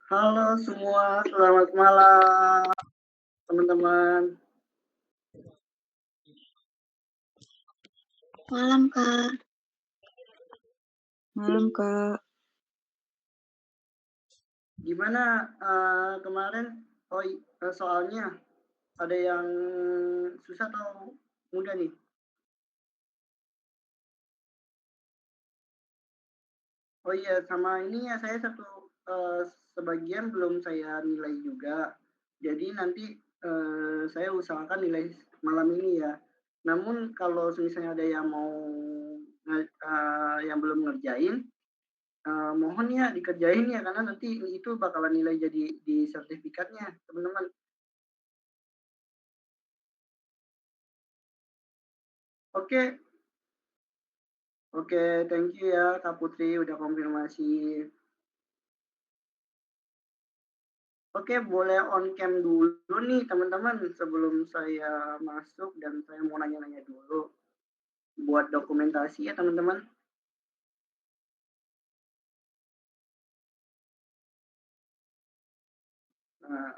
Halo semua, selamat malam teman-teman. Malam, Kak. Malam, Kak. Gimana kemarin soalnya ada yang susah atau mudah nih? Oh iya, sama ini ya saya sebagian belum saya nilai juga. Jadi nanti saya usahakan nilai malam ini ya. Namun kalau misalnya ada yang mau yang belum ngerjain, mohon ya dikerjain ya karena nanti itu bakalan nilai jadi di sertifikatnya, teman-teman. Oke. Oke, thank you ya Kak Putri udah konfirmasi. Oke, boleh on cam dulu nih teman-teman sebelum saya masuk dan saya mau nanya-nanya dulu buat dokumentasi ya teman-teman. Nah,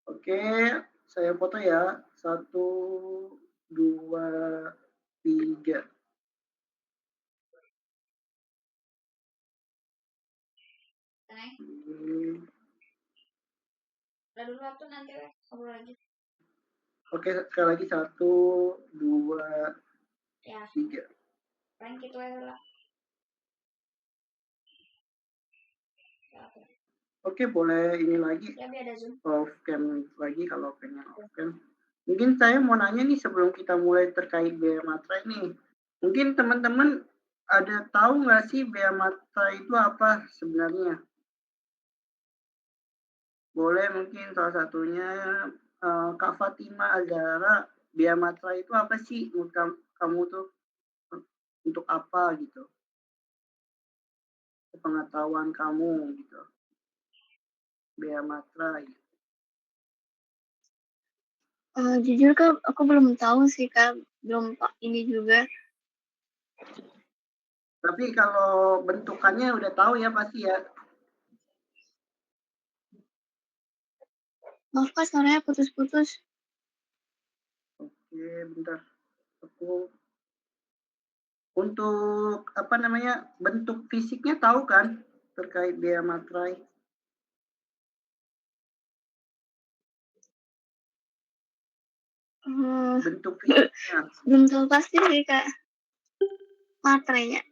oke, saya foto ya. 1, 2, 3. Udah dulu waktu nanti ngobrol lagi. Oke, sekali lagi 1, 2, Ya. 3. Paling gitu aja lah. Oke, boleh ini lagi. Ya, biar ada Zoom. Off cam lagi kalau pengen off cam. Mungkin saya mau nanya nih sebelum kita mulai terkait biaya materai nih. Mungkin teman-teman ada tahu nggak sih biaya materai itu apa sebenarnya? Boleh mungkin salah satunya Kak Fatima Azhara, biaya materai itu apa sih menurut kamu tuh untuk apa gitu? Pengetahuan kamu gitu. Biaya materai. Jujur Kak, aku belum tahu sih Kak, belum ini juga. Tapi kalau bentukannya udah tahu ya pasti ya. Maaf Kak, suaranya putus-putus. Oke, bentar. Untuk apa namanya bentuk fisiknya tahu kan terkait biaya materai? Bentuk fisiknya. Belum tahu pasti sih Kak, materainya.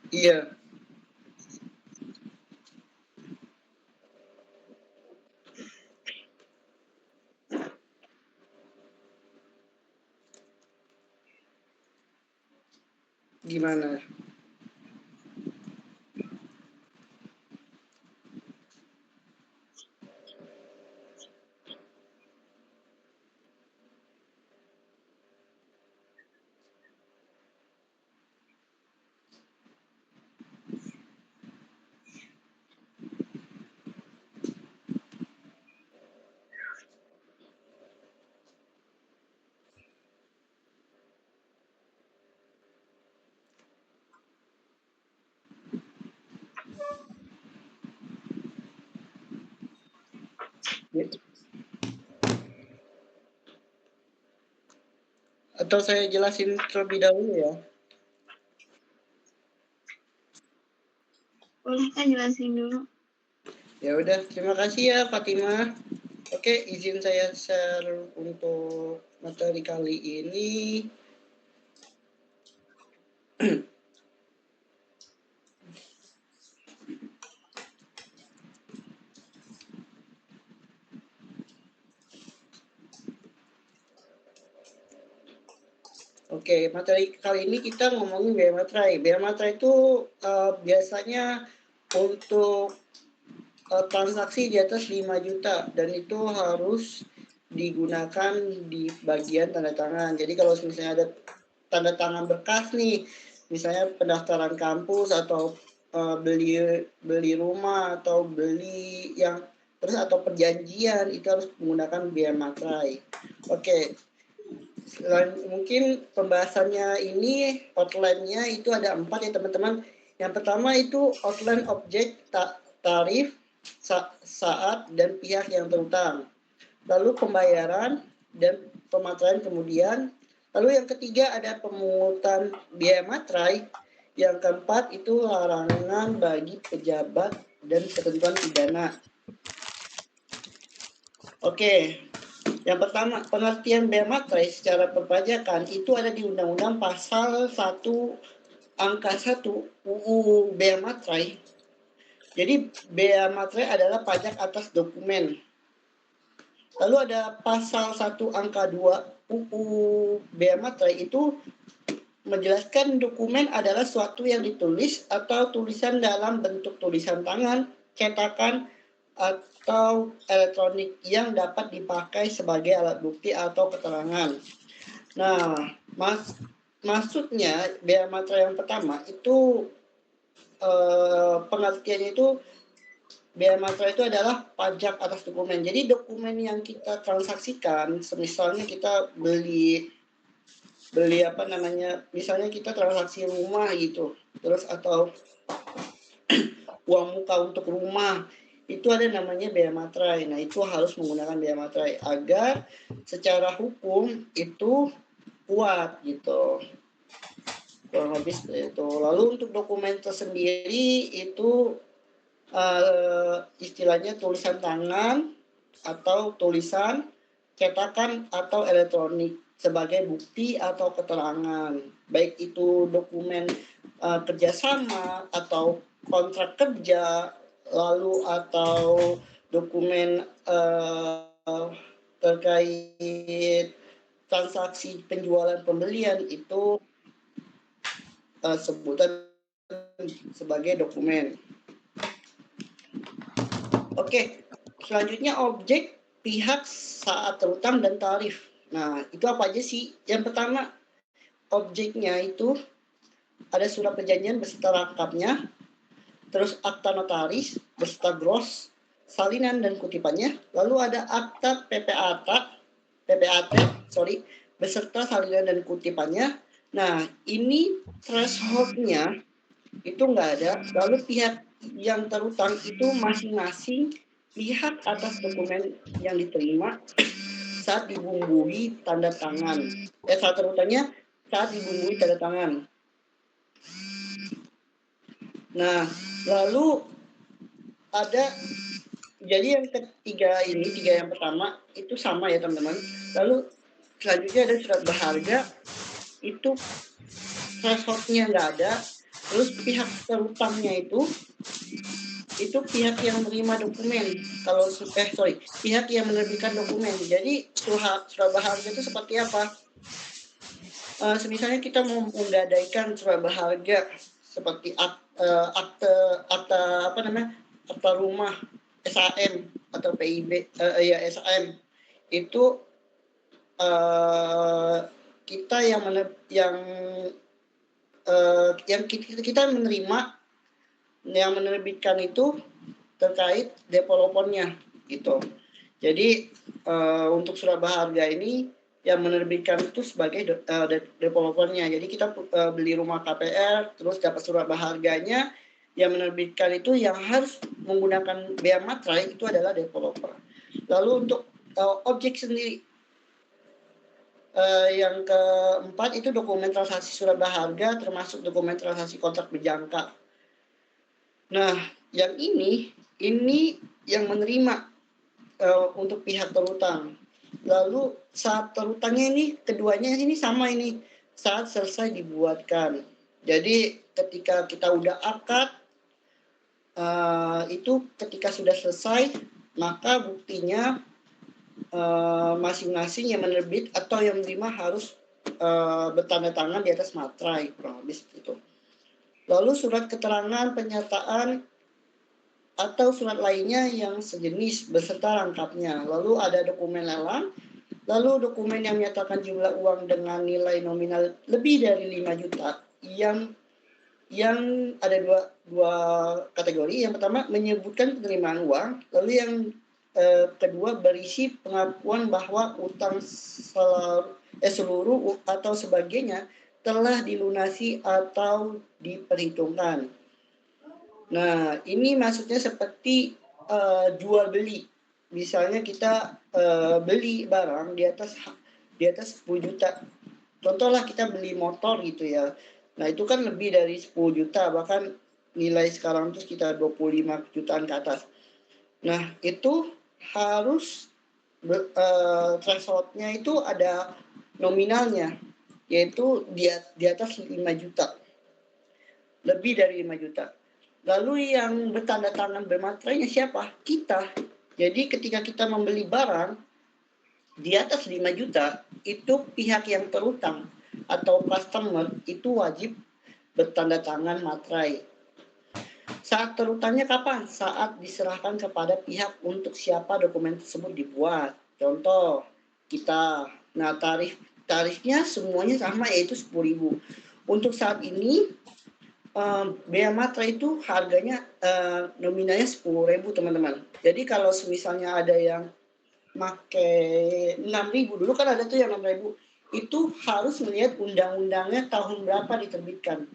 Iya. Gimana? Atau saya jelasin terlebih dahulu ya? Boleh Kak jelasin dulu. Ya udah, terima kasih ya Fatima. Oke, izin saya share untuk materi kali ini. Oke, materi kali ini kita ngomongin biaya materai. Biaya materai itu biasanya untuk transaksi di atas 5 juta dan itu harus digunakan di bagian tanda tangan. Jadi kalau misalnya ada tanda tangan berkas nih, misalnya pendaftaran kampus atau beli rumah atau beli yang terus atau perjanjian itu harus menggunakan biaya materai. Oke. Mungkin pembahasannya ini outline-nya itu ada 4 ya teman-teman. Yang pertama itu outline objek, tarif, saat, dan pihak yang terutang. Lalu pembayaran dan pematerai kemudian. Lalu yang ketiga ada pemungutan biaya materai. Yang keempat itu larangan bagi pejabat dan ketentuan pidana. Oke. Yang pertama, pengertian bea materai secara perpajakan itu ada di Undang-Undang Pasal 1 Angka 1 UU Bea Materai. Jadi bea materai adalah pajak atas dokumen. Lalu ada Pasal 1 Angka 2 UU Bea Materai itu menjelaskan dokumen adalah suatu yang ditulis atau tulisan dalam bentuk tulisan tangan, cetakan, atau elektronik yang dapat dipakai sebagai alat bukti atau keterangan. Nah, maksudnya bea materai yang pertama itu pengertiannya itu bea materai itu adalah pajak atas dokumen. Jadi dokumen yang kita transaksikan, misalnya kita beli misalnya kita transaksi rumah gitu, terus atau uang muka untuk rumah, itu ada namanya bea materai. Nah, itu harus menggunakan bea materai agar secara hukum itu kuat gitu. Kurang lebih seperti itu. Lalu untuk dokumen tersendiri itu istilahnya tulisan tangan atau tulisan, cetakan atau elektronik sebagai bukti atau keterangan. Baik itu dokumen kerjasama atau kontrak kerja, lalu atau dokumen terkait transaksi penjualan pembelian itu sebutan sebagai dokumen. Oke, selanjutnya objek, pihak, saat terutang, dan tarif. Nah, itu apa aja sih? Yang pertama, objeknya itu ada surat perjanjian beserta rangkapnya, terus akta notaris beserta gros, salinan dan kutipannya, lalu ada akta PPAT, beserta salinan dan kutipannya. Nah, ini threshold-nya itu nggak ada. Lalu pihak yang terutang itu masing-masing pihak atas dokumen yang diterima saat dibumbui tanda tangan. Saat terutangnya saat dibumbui tanda tangan. Nah, lalu ada jadi yang ketiga ini, tiga yang pertama itu sama ya teman-teman. Lalu selanjutnya ada surat berharga, itu threshold-nya nggak ada. Terus pihak terutangnya itu pihak yang menerima dokumen. Pihak yang menerbitkan dokumen. Jadi surat berharga itu seperti apa? Misalnya kita mau menggadaikan surat berharga seperti akta rumah, SAM atau PIB, SAM itu kita kita menerima yang menerbitkan itu terkait developernya gitu. Jadi untuk surat berharga ini yang menerbitkan itu sebagai developernya. Jadi kita beli rumah KPR terus dapat surat berharganya, yang menerbitkan itu yang harus menggunakan bea materai itu adalah developer. Lalu untuk objek sendiri yang keempat itu dokumen transaksi surat berharga termasuk dokumen transaksi kontrak berjangka. Nah, yang ini yang menerima untuk pihak terutang. Lalu saat terutangnya ini keduanya ini sama ini saat selesai dibuatkan. Jadi ketika kita udah akad itu ketika sudah selesai maka buktinya masing-masing yang menerbit atau yang menerima harus bertanda tangan di atas materai, kurang lebih itu. Lalu surat keterangan pernyataan atau surat lainnya yang sejenis beserta lengkapnya. Lalu ada dokumen lelang, lalu dokumen yang menyatakan jumlah uang dengan nilai nominal lebih dari 5 juta yang ada dua kategori. Yang pertama menyebutkan penerimaan uang, lalu yang kedua berisi pengakuan bahwa utang seluruh atau sebagainya telah dilunasi atau diperhitungkan. Nah, ini maksudnya seperti jual beli. Misalnya kita beli barang di atas 10 juta. Contohlah kita beli motor gitu ya. Nah, itu kan lebih dari 10 juta, bahkan nilai sekarang itu sekitar 25 jutaan ke atas. Nah, itu harus threshold-nya itu ada nominalnya, yaitu di atas 5 juta. Lebih dari 5 juta. Lalu yang bertanda tangan bermaterainya siapa? Kita. Jadi ketika kita membeli barang di atas 5 juta, itu pihak yang terutang atau customer itu wajib bertanda tangan materai. Saat terutangnya kapan? Saat diserahkan kepada pihak untuk siapa dokumen tersebut dibuat. Contoh, kita. Nah, tarifnya semuanya sama, yaitu 10.000. Untuk saat ini bea materai itu harganya nominalnya 10.000 teman-teman. Jadi kalau misalnya ada yang pakai 6.000, dulu kan ada tuh yang 6.000, itu harus melihat undang-undangnya tahun berapa diterbitkan,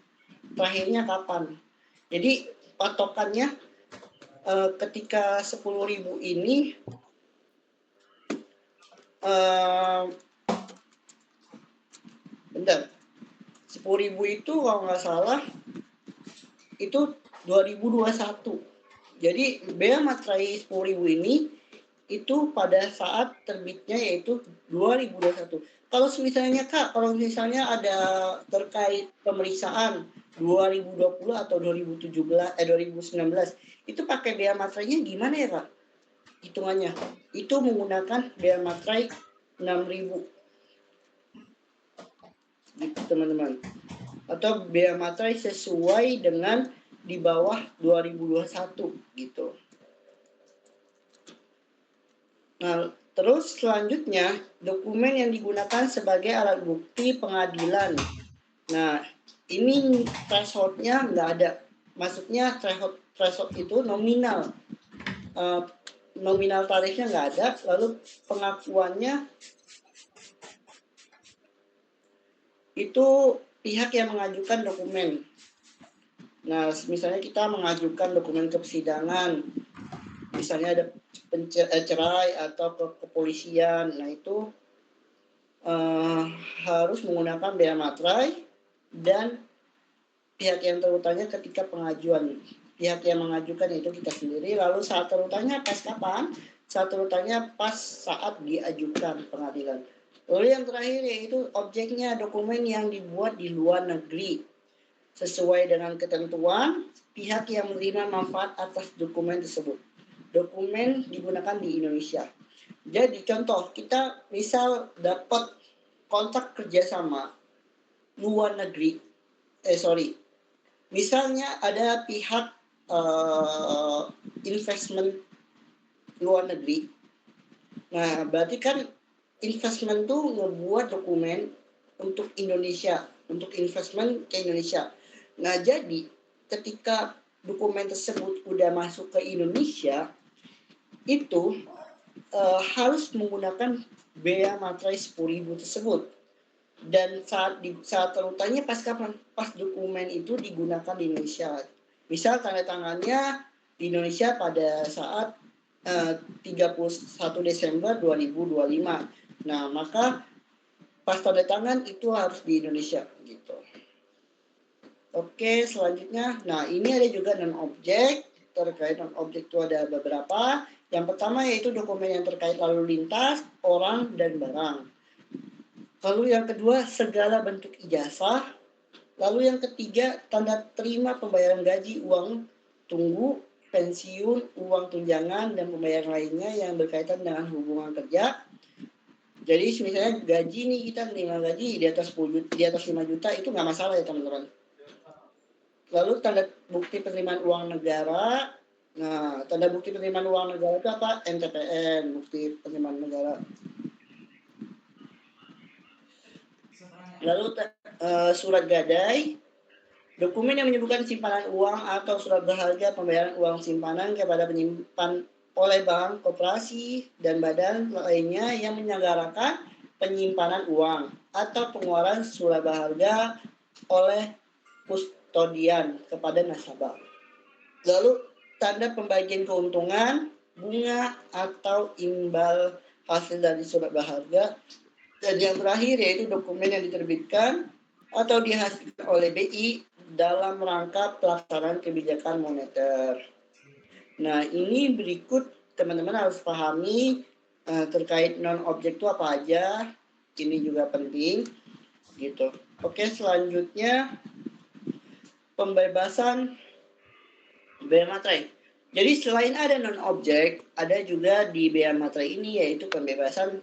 terakhirnya kapan. Jadi patokannya ketika 10.000 ini bentar, 10.000 itu kalau nggak salah itu 2021. Jadi bea materai 10.000 ini itu pada saat terbitnya yaitu 2021. Kalau misalnya Kak, kalau misalnya ada terkait pemeriksaan 2020 atau 2019, itu pakai bea materainya gimana ya Kak? Hitungannya. Itu menggunakan bea materai 6.000. Gitu teman-teman. Atau bea materai sesuai dengan di bawah 2021 gitu. Nah, terus selanjutnya dokumen yang digunakan sebagai alat bukti pengadilan. Nah, ini threshold-nya nggak ada. Maksudnya threshold itu nominal. Nominal tarifnya nggak ada. Lalu pengakuannya itu pihak yang mengajukan dokumen. Nah, misalnya kita mengajukan dokumen ke persidangan, misalnya ada cerai atau ke kepolisian, nah itu harus menggunakan bea materai dan pihak yang terutangnya ketika pengajuan. Pihak yang mengajukan itu kita sendiri. Lalu saat terutangnya pas kapan? Saat terutangnya pas saat diajukan pengadilan. Lalu yang terakhir yaitu objeknya dokumen yang dibuat di luar negeri. Sesuai dengan ketentuan pihak yang menerima manfaat atas dokumen tersebut. Dokumen digunakan di Indonesia. Jadi contoh, kita misal dapat kontrak kerjasama luar negeri. Misalnya ada pihak investment luar negeri. Nah, berarti kan investment tuh ngebuat dokumen untuk Indonesia, untuk investment ke Indonesia. Nah, jadi ketika dokumen tersebut udah masuk ke Indonesia, itu harus menggunakan bea materai 10.000 tersebut. Dan saat terutangnya pas kapan? Pas dokumen itu digunakan di Indonesia. Misal tanda tangannya di Indonesia pada saat 31 Desember 2025. Nah, maka pas tanda tangan itu harus di Indonesia gitu. Oke, selanjutnya. Nah, ini ada juga non-objek. Terkait non-objek itu ada beberapa. Yang pertama yaitu dokumen yang terkait lalu lintas, orang, dan barang. Lalu yang kedua, segala bentuk ijazah. Lalu yang ketiga, tanda terima pembayaran gaji, uang tunggu, pensiun, uang tunjangan, dan pembayaran lainnya yang berkaitan dengan hubungan kerja. Jadi misalnya gaji nih, kita menerima gaji di atas 10 juta, di atas 5 juta itu nggak masalah ya teman-teman. Lalu tanda bukti penerimaan uang negara. Nah, tanda bukti penerimaan uang negara itu apa? NTPN, bukti penerimaan negara. Lalu surat gadai, dokumen yang menyebutkan simpanan uang atau surat berharga pembayaran uang simpanan kepada penyimpan oleh bank, koperasi, dan badan lainnya yang menyelenggarakan penyimpanan uang atau pengeluaran surat berharga oleh kustodian kepada nasabah. Lalu tanda pembagian keuntungan, bunga atau imbal hasil dari surat berharga. Dan yang terakhir yaitu dokumen yang diterbitkan atau dihasilkan oleh BI dalam rangka pelaksanaan kebijakan moneter. Nah, ini berikut teman-teman harus pahami terkait non-objek itu apa aja. Ini juga penting gitu. Oke, selanjutnya pembebasan bea materai. Jadi selain ada non-objek, ada juga di bea materai ini yaitu pembebasan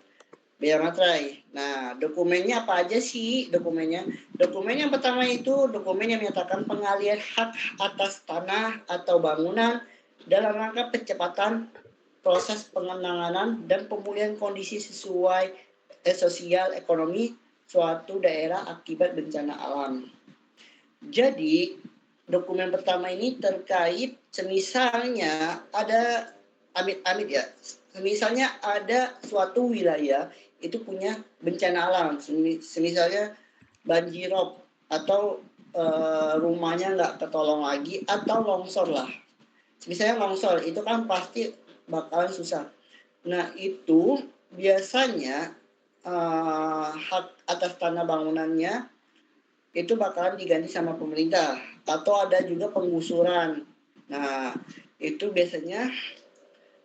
bea materai. Nah, dokumennya apa aja sih dokumennya? Dokumen yang pertama itu dokumen yang menyatakan pengalihan hak atas tanah atau bangunan dalam rangka percepatan proses pengenangan dan pemulihan kondisi sesuai sosial ekonomi suatu daerah akibat bencana alam. Jadi, dokumen pertama ini terkait semisalnya ada amit-amit ya. Misalnya ada suatu wilayah itu punya bencana alam, semisalnya banjirop atau rumahnya nggak ketolong lagi atau longsor lah. Misalnya longsor itu kan pasti bakalan susah. Nah itu biasanya hak atas tanah bangunannya itu bakalan diganti sama pemerintah atau ada juga penggusuran. Nah itu biasanya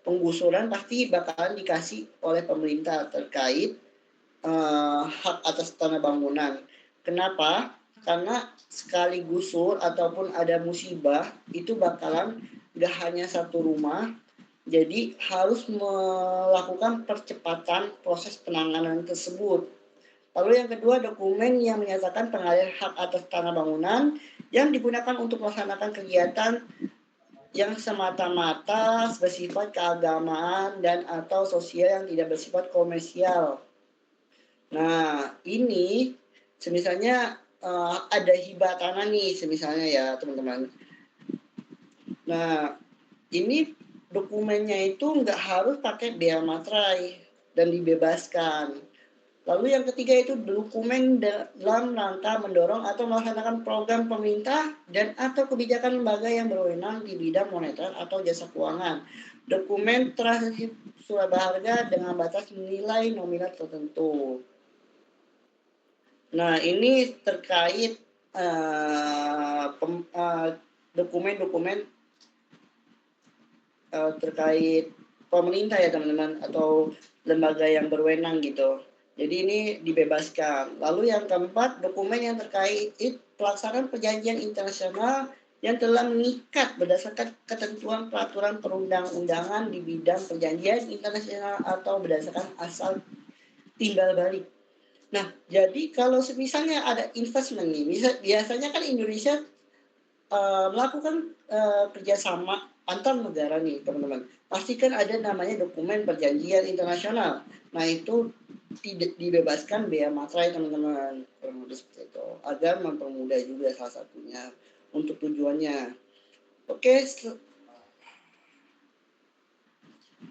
penggusuran pasti bakalan dikasih oleh pemerintah terkait hak atas tanah bangunan. Kenapa? Karena sekali gusur ataupun ada musibah itu bakalan gak hanya satu rumah, jadi harus melakukan percepatan proses penanganan tersebut. Lalu yang kedua, dokumen yang menyatakan pengalihan hak atas tanah bangunan yang digunakan untuk melaksanakan kegiatan yang semata-mata bersifat keagamaan dan atau sosial yang tidak bersifat komersial. Nah, ini semisalnya ada hibah tanah nih, semisalnya ya teman-teman. Nah, ini dokumennya itu nggak harus pakai bea materai dan dibebaskan. Lalu yang ketiga itu dokumen dalam rangka mendorong atau melaksanakan program pemerintah dan atau kebijakan lembaga yang berwenang di bidang moneter atau jasa keuangan. Dokumen transaksi surat berharga dengan batas nilai nominal tertentu. Nah, ini terkait dokumen-dokumen terkait pemerintah ya teman-teman atau lembaga yang berwenang gitu. Jadi ini dibebaskan. Lalu yang keempat, dokumen yang terkait pelaksanaan perjanjian internasional yang telah mengikat berdasarkan ketentuan peraturan perundang-undangan di bidang perjanjian internasional atau berdasarkan asal timbal balik. Nah, jadi kalau misalnya ada investment nih, biasanya kan Indonesia melakukan kerjasama antar negara nih teman-teman. Pastikan ada namanya dokumen perjanjian internasional. Nah itu tidak dibebaskan bea materai teman-teman, seperti itu agar mempermudah juga salah satunya untuk tujuannya. Oke,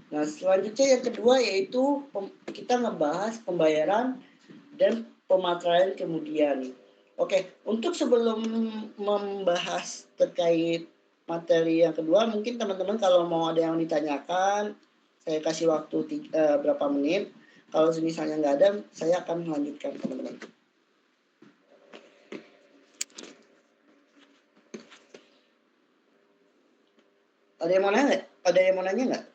nah selanjutnya yang kedua yaitu kita ngebahas pembayaran dan pemateraian kemudian. Oke, untuk sebelum membahas terkait materi yang kedua, mungkin teman-teman kalau mau ada yang ditanyakan, saya kasih waktu berapa menit. Kalau misalnya nggak ada, saya akan melanjutkan teman-teman. Ada yang mau nanya nggak? Ada yang mau nanya nggak?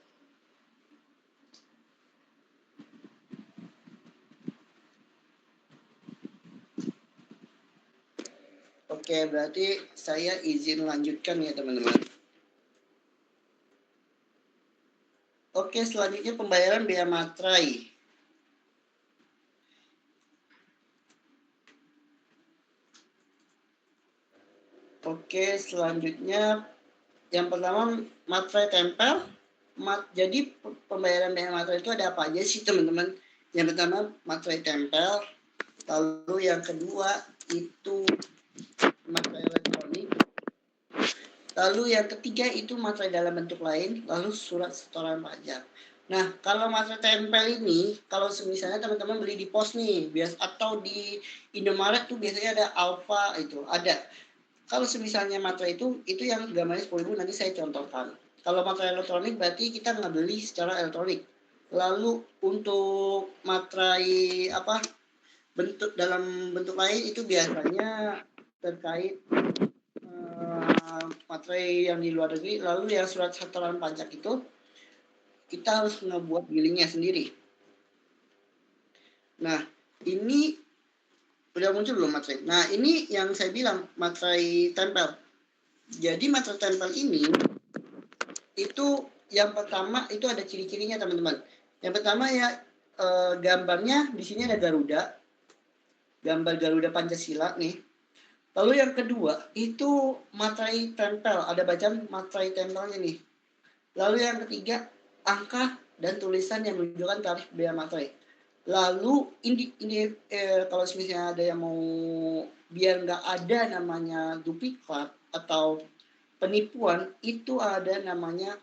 Oke, berarti saya izin lanjutkan ya teman-teman. Oke, selanjutnya pembayaran bea materai. Oke, selanjutnya yang pertama materai tempel. Jadi pembayaran biaya materai itu ada apa aja sih teman-teman? Yang pertama materai tempel, lalu yang kedua itu materai elektronik, lalu yang ketiga itu materai dalam bentuk lain, lalu surat setoran pajak. Nah, kalau materai tempel ini, kalau misalnya teman-teman beli di pos nih, atau di Indomaret tuh biasanya ada Alfa itu, ada. Kalau misalnya materai itu yang gambarnya 10.000 nanti saya contohkan. Kalau materai elektronik berarti kita nggak beli secara elektronik. Lalu untuk materai dalam bentuk lain itu biasanya terkait materai yang di luar negeri. Lalu yang surat setoran pajak itu kita harus ngebuat billingnya sendiri. Nah, ini udah muncul belum materai? Nah, ini yang saya bilang materai tempel. Jadi materai tempel ini itu yang pertama itu ada ciri-cirinya teman-teman. Yang pertama ya gambarnya di sini ada Garuda, gambar Garuda Pancasila nih. Lalu yang kedua itu materai tempel, ada bacaan materai tempelnya nih. Lalu yang ketiga angka dan tulisan yang menunjukkan tarif biaya materai. Lalu ini kalau misalnya ada yang mau biar nggak ada namanya duplikat atau penipuan, itu ada namanya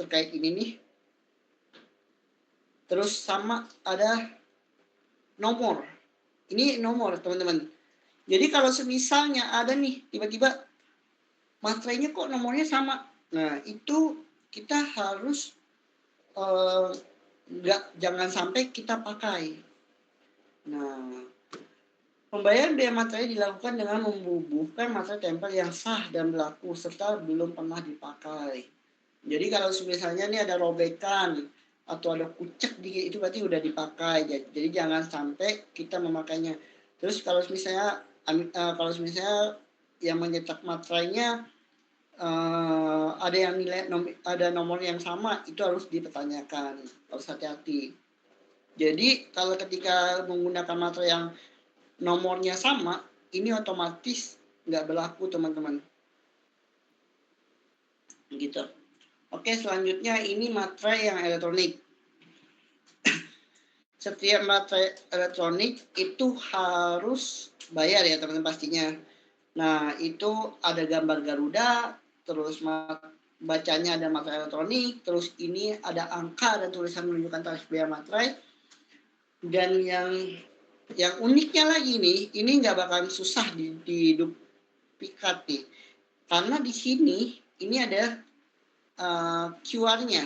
terkait ini nih. Terus sama ada nomor. Ini nomor teman-teman. Jadi kalau semisalnya ada nih tiba-tiba materainya kok nomornya sama. Nah itu kita harus jangan sampai kita pakai. Nah, pembayaran biaya materai dilakukan dengan membubuhkan materai tempel yang sah dan berlaku serta belum pernah dipakai. Jadi kalau misalnya ini ada robekan atau ada kucek dikit itu berarti udah dipakai. Jadi jangan sampai kita memakainya. Terus kalau misalnya yang menyetak materainya ada yang ada nomor yang sama, itu harus dipertanyakan, harus hati-hati. Jadi kalau ketika menggunakan materai yang nomornya sama, ini otomatis nggak berlaku teman-teman. Gitu. Oke, selanjutnya ini materai yang elektronik. Setiap materai elektronik itu harus bayar ya teman-teman pastinya. Nah, itu ada gambar Garuda, terus bacanya ada materai elektronik, terus ini ada angka dan tulisan menunjukkan tarif biaya materai. Dan yang uniknya lagi nih, ini nggak bakalan susah diduplikat nih. Karena di sini ini ada QR-nya.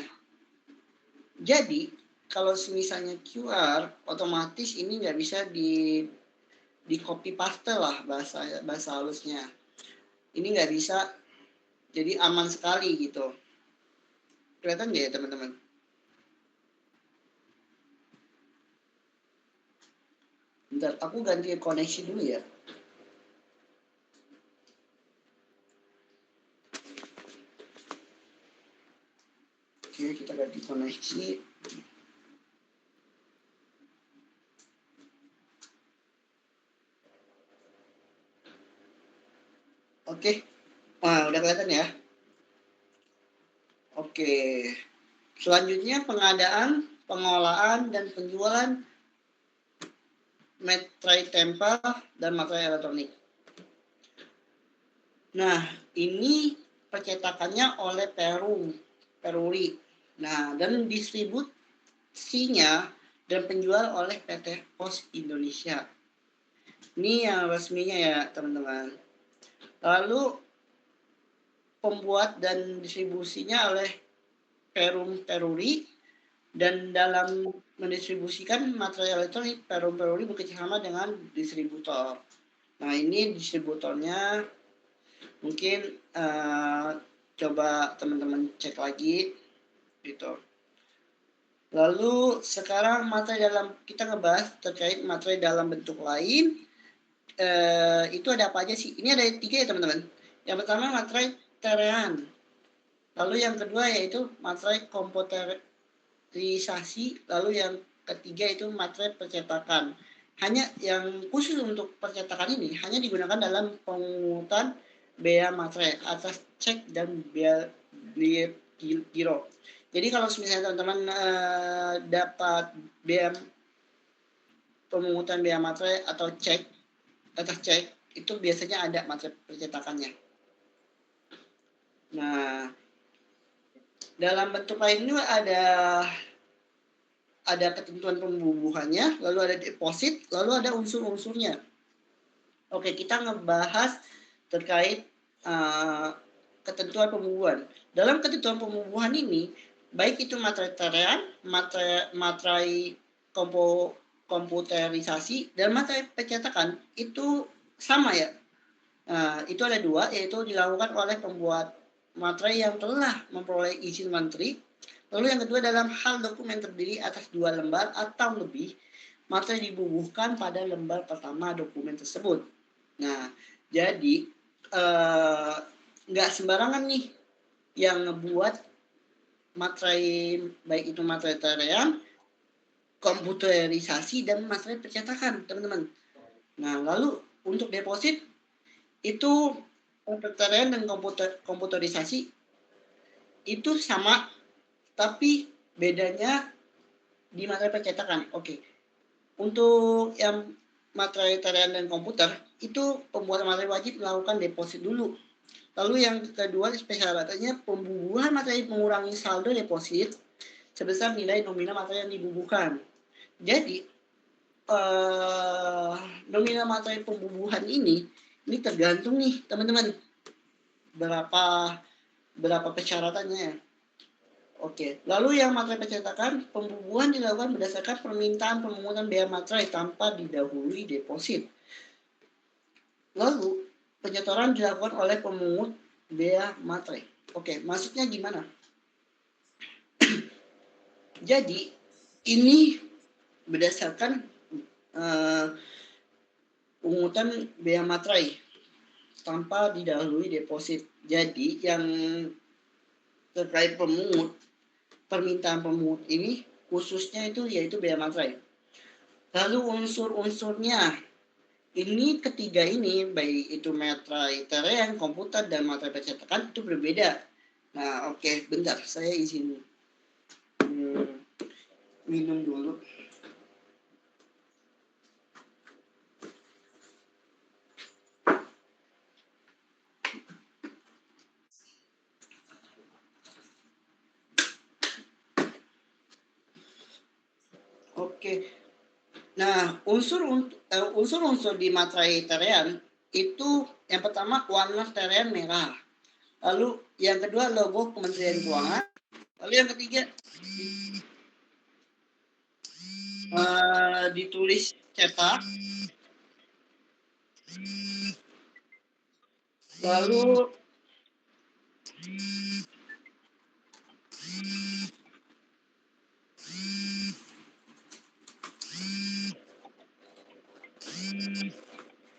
Jadi kalau misalnya QR, otomatis ini nggak bisa di copy paste lah bahasa halusnya. Ini nggak bisa, jadi aman sekali gitu. Kelihatan nggak ya teman-teman? Bentar, aku ganti koneksi dulu ya. Oke, kita ganti koneksi. Oke, udah kelihatan ya. Oke, selanjutnya pengadaan, pengolahan, dan penjualan materai tempel dan materai elektronik. Nah, ini percetakannya oleh Peruri. Nah, dan distribusinya dan penjual oleh PT Pos Indonesia. Ini yang resminya ya, teman-teman. Lalu pembuat dan distribusinya oleh Peruri, dan dalam mendistribusikan materai elektronik Peruri bekerjasama dengan distributor. Nah, ini distributornya mungkin coba teman-teman cek lagi gitu. Lalu sekarang kita ngebahas terkait materai dalam bentuk lain. Itu ada apa aja sih? Ini ada 3 ya teman-teman. Yang pertama materai terean. Lalu yang kedua yaitu materai komputerisasi. Lalu yang ketiga itu materai percetakan. hanya yang khusus untuk percetakan ini hanya digunakan dalam pemungutan bea materai atas cek dan bea giro. Jadi kalau misalnya teman-teman dapat bea pemungutan bea materai atau cek atas cek itu biasanya ada materai percetakannya. Nah, dalam bentuk lain itu ada ketentuan pembubuhannya, lalu ada deposit, lalu ada unsur-unsurnya. Oke, kita ngebahas terkait ketentuan pembubuhan. Dalam ketentuan pembubuhan ini, baik itu materai terean, materai komputerisasi, dan materai percetakan itu sama ya. Itu ada dua, yaitu dilakukan oleh pembuat materai yang telah memperoleh izin menteri. Lalu yang kedua, dalam hal dokumen terdiri atas 2 lembar atau lebih, materai dibubuhkan pada lembar pertama dokumen tersebut. Nah, jadi nggak sembarangan nih yang ngebuat materai, baik itu materai terean, komputerisasi, dan materai percetakan, teman-teman. Nah, lalu untuk deposit itu komputeran dan komputerisasi itu sama, tapi bedanya di materai percetakan. Oke. Untuk yang materai terean dan komputer itu pembuatan materai wajib melakukan deposit dulu. Lalu yang kedua persyaratannya pembubuhan materai mengurangi saldo deposit sebesar nilai nominal materai yang dibubuhkan. Jadi nominal materai pembubuhan ini tergantung nih teman-teman berapa persyaratannya. Oke, lalu yang materai percetakan, pembubuhan dilakukan berdasarkan permintaan pemungutan bea materai tanpa didahului deposit. Lalu penyetoran dilakukan oleh pemungut bea materai. Oke, maksudnya gimana? Jadi ini berdasarkan pemungutan bea materai tanpa didahului deposit. Jadi yang terkait permintaan pemungut ini khususnya itu yaitu bea materai. Lalu unsur-unsurnya ini ketiga ini, baik itu materai terean, komputer, dan materai percetakan itu berbeda. Nah, oke, bentar, saya izin minum dulu. Oke. Nah, unsur-unsur di materai terean itu yang pertama warna terean merah. Lalu yang kedua logo Kementerian Keuangan. Lalu yang ketiga ditulis cetak. Lalu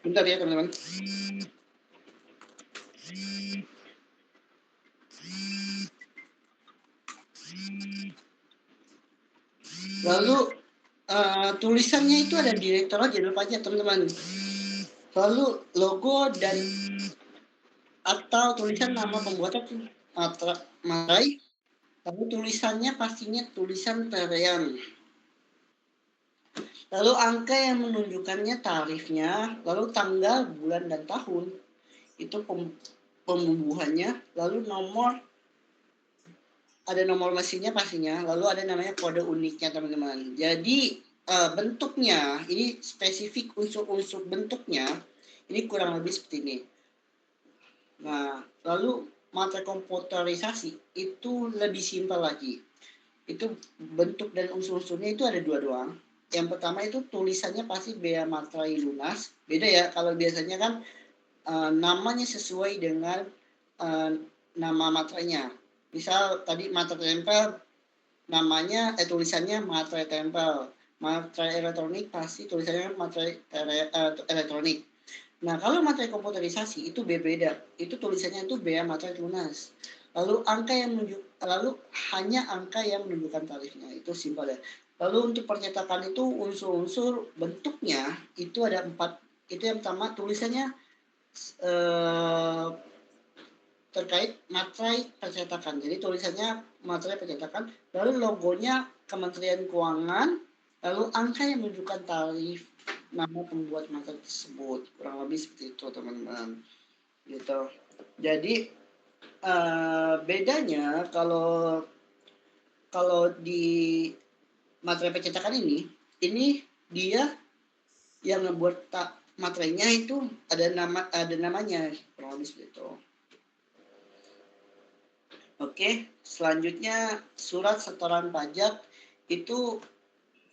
bentar ya teman-teman. Lalu tulisannya itu ada Direktorat Jenderal Pajak, teman-teman. Lalu logo dan atau tulisan nama pembuatan materai. Lalu tulisannya pastinya tulisan terean. Lalu angka yang menunjukkannya tarifnya, lalu tanggal, bulan, dan tahun. Itu pembubuhannya. Lalu ada nomor mesinnya pastinya, lalu ada namanya kode uniknya, teman-teman. Jadi bentuknya, ini spesifik unsur-unsur bentuknya, ini kurang lebih seperti ini. Nah, lalu materai komputerisasi itu lebih simpel lagi. Itu bentuk dan unsur-unsurnya itu ada 2 doang. Yang pertama itu tulisannya pasti bea materai lunas. Beda ya, kalau biasanya kan namanya sesuai dengan nama materainya. Misal tadi materai tempel, namanya tulisannya materai tempel. Materai elektronik pasti tulisannya materai elektronik. Nah, kalau materai komputerisasi itu berbeda. Itu tulisannya itu bea materai lunas. Lalu hanya angka yang menunjukkan tarifnya. Itu simpel ya. Lalu untuk percetakan itu unsur-unsur bentuknya itu ada 4. Itu yang pertama tulisannya terkait materai percetakan. Jadi tulisannya materai percetakan, lalu logonya Kementerian Keuangan, lalu angka yang menunjukkan tarif nama pembuat materai tersebut. Kurang lebih seperti itu teman-teman. Gitu. Jadi bedanya kalau di materai percetakan ini dia yang ngebuat materainya itu ada namanya, kurang lebih seperti itu. Oke, selanjutnya surat setoran pajak itu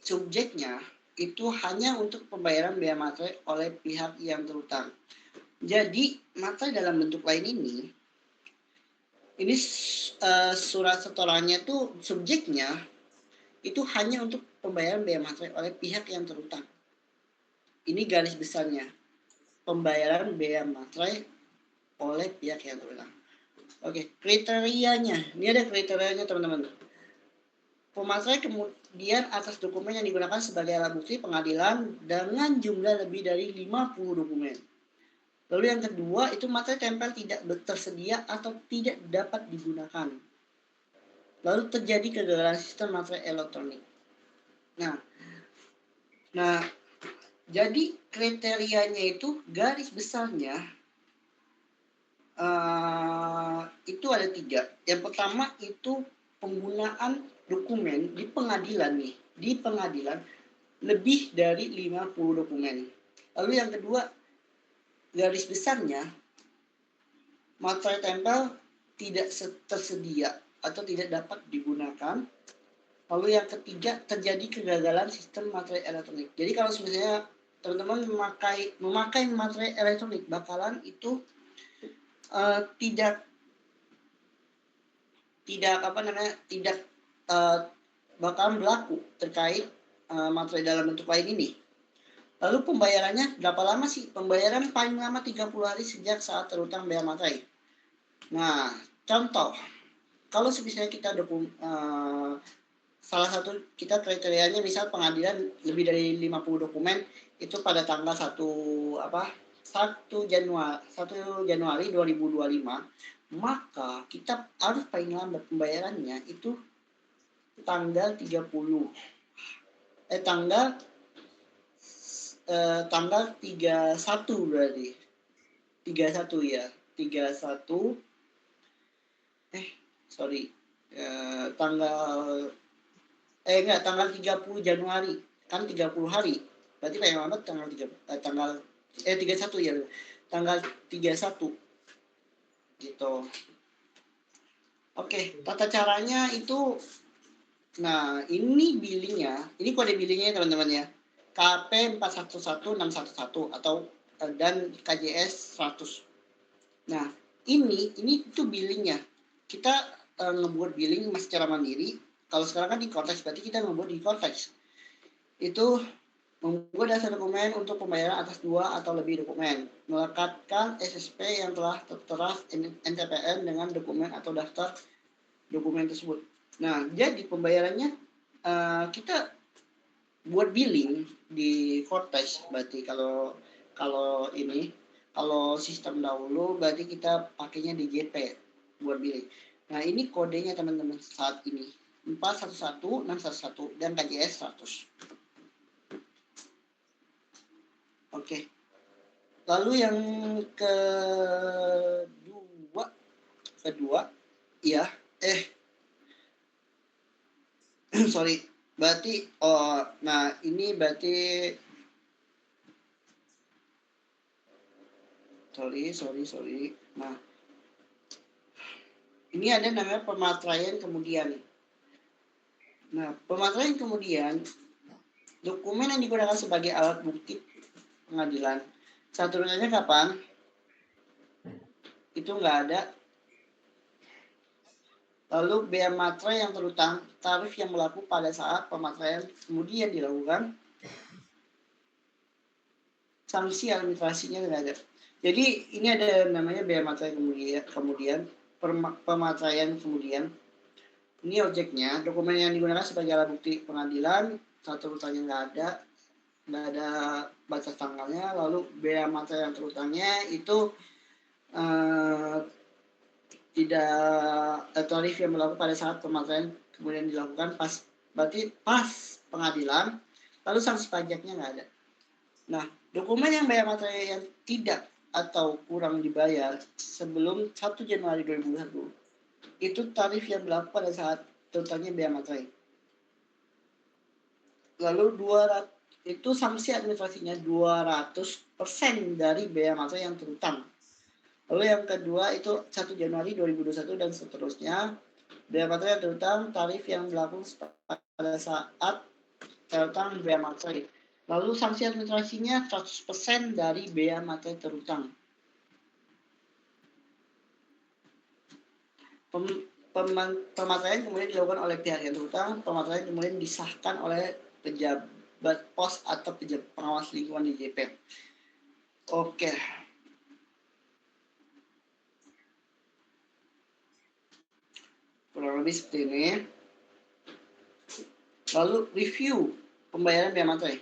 subjeknya itu hanya untuk pembayaran biaya materai oleh pihak yang terutang. Jadi materai dalam bentuk lain ini surat setorannya tuh subjeknya itu hanya untuk pembayaran biaya materai oleh pihak yang terutang. Ini garis besarnya, pembayaran biaya materai oleh pihak yang terutang. Oke, kriterianya. Ini ada kriterianya teman-teman. Pematerai kemudian atas dokumen yang digunakan sebagai alat bukti pengadilan dengan jumlah lebih dari 50 dokumen. Lalu yang kedua itu materai tempel tidak tersedia atau tidak dapat digunakan. Lalu terjadi kegagalan sistem materai elektronik. Nah, jadi kriterianya itu garis besarnya itu ada 3. Yang pertama itu penggunaan dokumen di pengadilan lebih dari 50 dokumen. Lalu yang kedua, garis besarnya materai tempel tidak tersedia atau tidak dapat digunakan. Lalu yang ketiga, terjadi kegagalan sistem materai elektronik. Jadi kalau misalnya teman-teman memakai materai elektronik, bakalan itu tidak bakalan berlaku terkait materai dalam bentuk lain ini. Lalu pembayarannya berapa lama sih? Pembayaran paling lama 30 hari sejak saat terutang bayar materai. Nah, contoh, kalau misalnya kita salah satu kita kriterianya misal pengadilan lebih dari 50 dokumen itu pada tanggal 1 Januari 2025, maka kita harus paling lambat pembayarannya itu tanggal 31 berarti. 31 ya. 31 tanggal 30 Januari. Kan 30 hari. Berarti paling lambat tanggal 31 ya. Tanggal 31. Gitu. Oke, tata caranya itu ini billingnya, ini kode billingnya teman-teman ya. KP 411611 atau dan KJS 100. Nah, ini itu billingnya. Kita ngebuat billing secara mandiri. Kalau sekarang kan di Cortex, berarti kita ngebuat di Cortex. Itu membuat dasar dokumen untuk pembayaran atas 2 atau lebih dokumen. Melekatkan SSP yang telah tertera NTPN dengan dokumen atau daftar dokumen tersebut. Nah, jadi pembayarannya kita buat billing di Cortex. Berarti kalau sistem dahulu berarti kita pakainya di JP buat billing. Nah, ini kodenya teman-teman saat ini 411611 dan KJS 100. Oke. Lalu yang kedua ya sorry, berarti ini berarti sorry. Nah, ini ada namanya pemateraian kemudian. Nah, pemateraian kemudian dokumen yang digunakan sebagai alat bukti pengadilan. Saat turunannya kapan? Itu nggak ada. Lalu biaya materai yang terutang, tarif yang berlaku pada saat pemateraian kemudian dilakukan. Sanksi administrasinya nggak ada. Jadi ini ada namanya biaya materai kemudian pemateraian kemudian. Ini objeknya, dokumen yang digunakan sebagai alat bukti pengadilan, satu terutangnya nggak ada batas tanggalnya, lalu bea materi yang terutangnya itu tidak tarif yang berlaku pada saat pemakaian kemudian dilakukan berarti pas pengadilan, lalu sanksi pajaknya nggak ada. Nah, dokumen yang bea materi yang tidak atau kurang dibayar sebelum 1 Januari 2021 itu tarif yang berlaku pada saat terutangnya bea materi. Lalu 200 itu sanksi administrasinya 200% dari bea materi yang terutang. Lalu yang kedua itu 1 Januari 2021 dan seterusnya. Bea materi yang terutang tarif yang berlaku pada saat terutang bea materi. Lalu sanksi administrasinya 100% dari bea materi terutang. Pematerian kemudian dilakukan oleh pihak yang terutang. Pematerian kemudian disahkan oleh pejabat pos atau pejabat pengawas lingkungan di JP. Oke. Kurang lebih seperti ini. Lalu review pembayaran bea materi.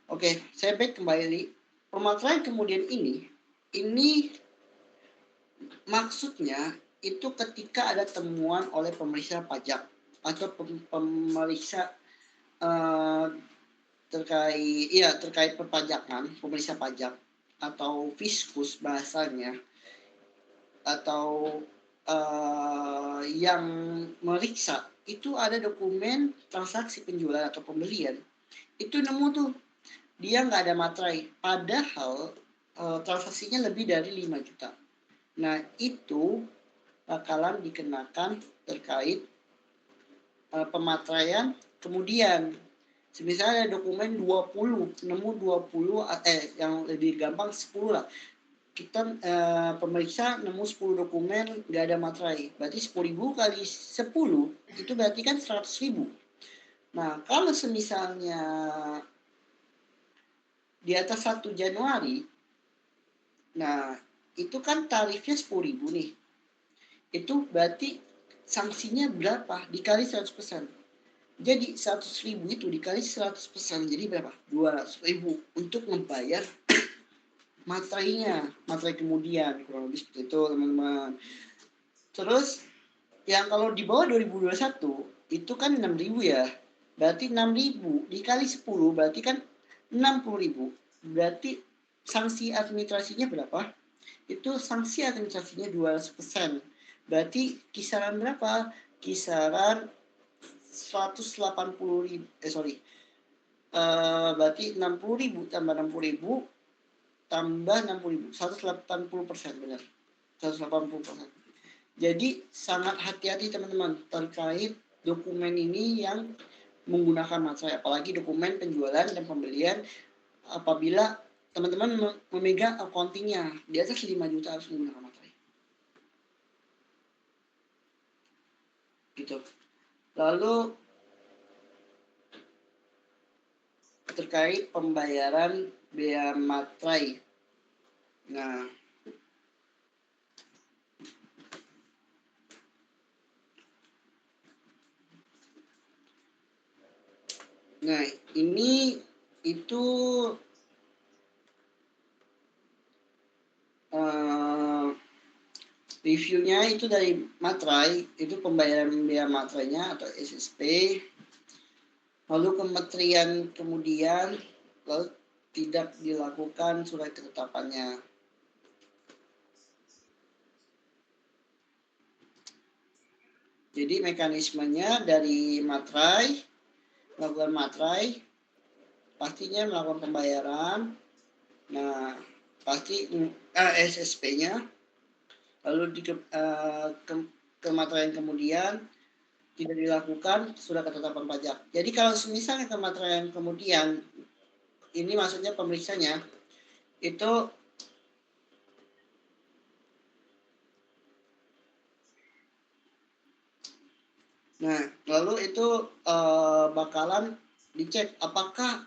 Oke, saya back kembali. Pematerian kemudian ini maksudnya itu ketika ada temuan oleh pemeriksa pajak atau pemeriksa terkait perpajakan, pemeriksa pajak atau fiskus bahasanya, atau yang meriksa itu ada dokumen transaksi penjualan atau pembelian, itu nemu tuh dia nggak ada materai, padahal transaksinya lebih dari 5 juta. Nah, itu bakalan dikenakan terkait pemateraian kemudian. Misalnya ada dokumen 20, nemu 20, yang lebih gampang 10 lah. Kita pemeriksa nemu 10 dokumen nggak ada materai, berarti 10.000 kali 10 itu berarti kan 100.000. Nah, kalau semisalnya di atas 1 Januari, nah itu kan tarifnya 10.000 nih, itu berarti sanksinya berapa dikali 100%. Jadi 100.000 itu dikali 100%, jadi berapa? 200.000 untuk membayar materai kemudian, kurang lebih seperti itu teman-teman. Terus yang kalau di bawah 2021 itu kan 6.000 ya, berarti 6.000 dikali 10 berarti kan 60.000, berarti sanksi administrasinya berapa? Itu sanksi administrasinya 200%, berarti kisaran berapa? Kisaran 180.000, berarti 60.000 tambah 60.000 tambah 60.000, 180%, benar, 180%. Jadi sangat hati-hati teman-teman terkait dokumen ini yang menggunakan materai, apalagi dokumen penjualan dan pembelian. Apabila teman-teman memegang accountingnya di atas 5 juta harus menggunakan materai. Gitu. Lalu terkait pembayaran bea materai. Nah, ini itu reviewnya itu dari materai, itu pembayaran bea materainya atau SSP. Lalu kementerian kemudian lalu tidak dilakukan surat ketetapannya. Jadi mekanismenya dari materai, melakukan materai, pastinya melakukan pembayaran. Nah, pasti SSP-nya, lalu di kemateraian kemudian tidak dilakukan surat ketetapan pajak. Jadi kalau misalnya kemateraian kemudian, ini maksudnya pemeriksanya itu lalu itu bakalan dicek apakah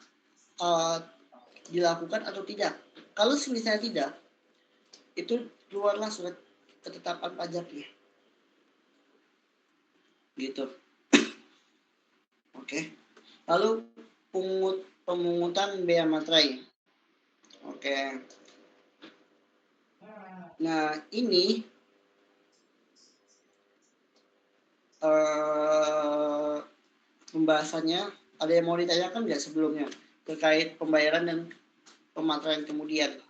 dilakukan atau tidak. Kalau misalnya tidak, itu keluarlah surat ketetapan pajaknya. Gitu. Oke. Lalu pemungutan bea materai. Oke. Nah, ini pembahasannya ada yang mau ditanyakan nggak sebelumnya terkait pembayaran dan pemateran kemudian?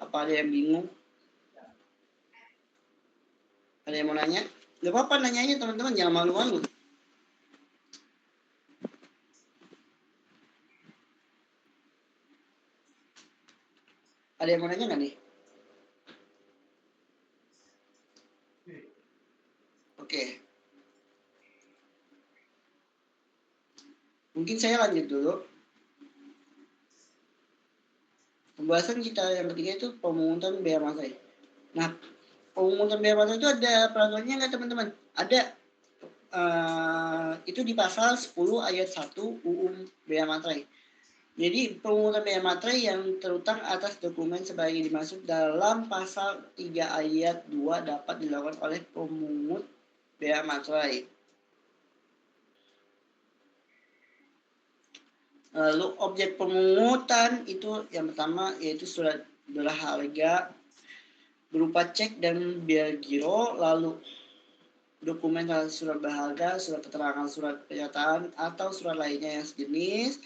Apa ada yang bingung? Ada yang mau nanya? Gak apa-apa nanyanya teman-teman, jangan malu-malu. Ada yang mau nanya nggak nih? Oke. Mungkin saya lanjut dulu. Pembahasan kita yang ketiga itu pemungutan bea materai. Nah, pemungutan bea materai itu ada peraturannya nggak teman-teman? Ada. Itu di pasal 10 ayat 1 UU bea materai. Jadi pemungutan bea materai yang terutang atas dokumen sebagai dimaksud dalam pasal 3 ayat 2 dapat dilakukan oleh pemungut bea materai. Lalu objek pemungutan itu yang pertama yaitu surat berharga berupa cek dan biaya giro, lalu dokumen surat berharga, surat keterangan, surat pernyataan atau surat lainnya yang sejenis.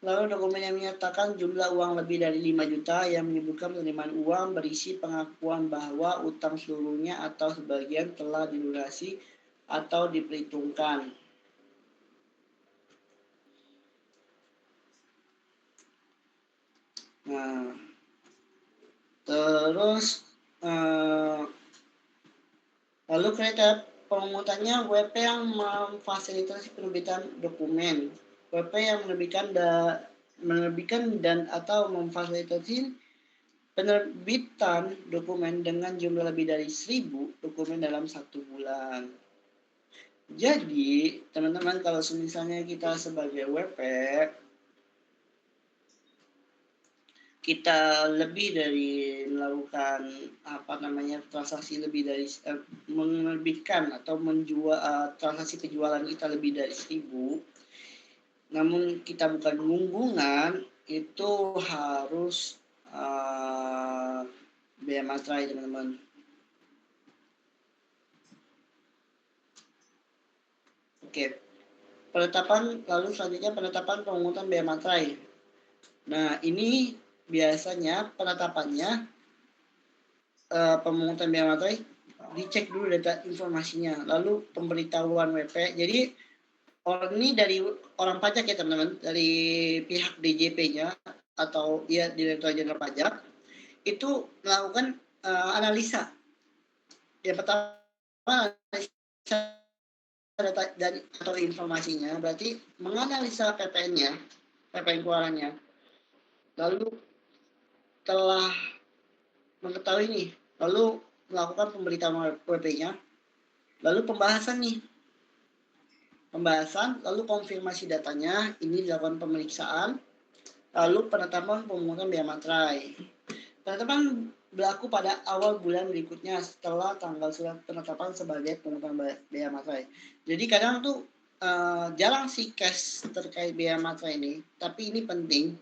Lalu dokumen yang menyatakan jumlah uang lebih dari 5 juta yang menyebutkan penerimaan uang berisi pengakuan bahwa utang seluruhnya atau sebagian telah dilunasi atau diperhitungkan. Nah, terus lalu kriteria pemungutannya WP yang memfasilitasi penerbitan dokumen, WP yang menerbitkan dan atau memfasilitasi penerbitan dokumen dengan jumlah lebih dari 1.000 dokumen dalam 1 bulan. Jadi teman-teman kalau misalnya kita sebagai WP kita lebih dari melakukan transaksi lebih dari menerbitkan atau menjual transaksi penjualan kita lebih dari 1.000, namun kita bukan gunggungan, itu harus bea materai teman-teman. Oke, lalu selanjutnya penetapan pemungutan bea materai. Nah ini biasanya penetapannya pemungutan bea materai dicek dulu data informasinya, lalu pemberitahuan WP. Jadi orang ini dari orang pajak ya teman-teman, dari pihak DJP-nya atau ya Direktur Jenderal Pajak itu melakukan analisa. Yang pertama analisa data dan atau informasinya, berarti menganalisa PPN-nya, PPN keluarannya. Lalu telah mengetahui nih, lalu melakukan pemberitahuan WP-nya, lalu pembahasan, lalu konfirmasi datanya, ini dilakukan pemeriksaan, lalu penetapan pemungutan bea materai. Penetapan berlaku pada awal bulan berikutnya setelah tanggal surat penetapan sebagai pemungutan bea materai. Jadi kadang tuh jarang sih cash terkait bea materai ini, tapi ini penting.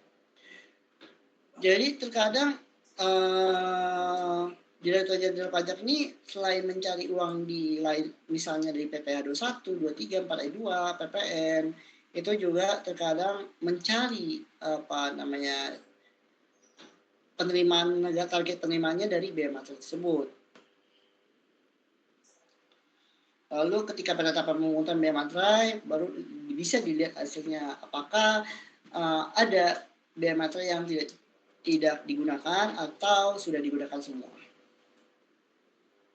Jadi terkadang Direktur Jenderal Pajak ini selain mencari uang di lain, misalnya dari PPh 21, 23, 4E2, PPN, itu juga terkadang mencari penerimaan target penerimaannya dari bea materai tersebut. Lalu ketika penetapan pemungutan bea materai baru bisa dilihat hasilnya apakah ada bea materai yang tidak digunakan atau sudah digunakan semua.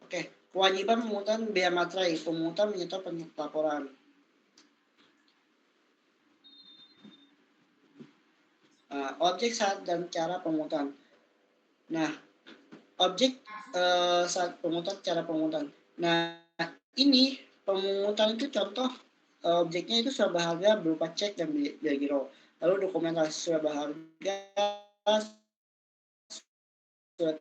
Oke, kewajiban pemungutan bea materai, pemungutan menyetop pelaporan. Objek saat dan cara pemungutan. Nah, objek saat pemungutan, cara pemungutan. Nah, ini pemungutan itu contoh objeknya itu surat berharga berupa cek dan biaya giro. Lalu dokumentasi surat berharga, surat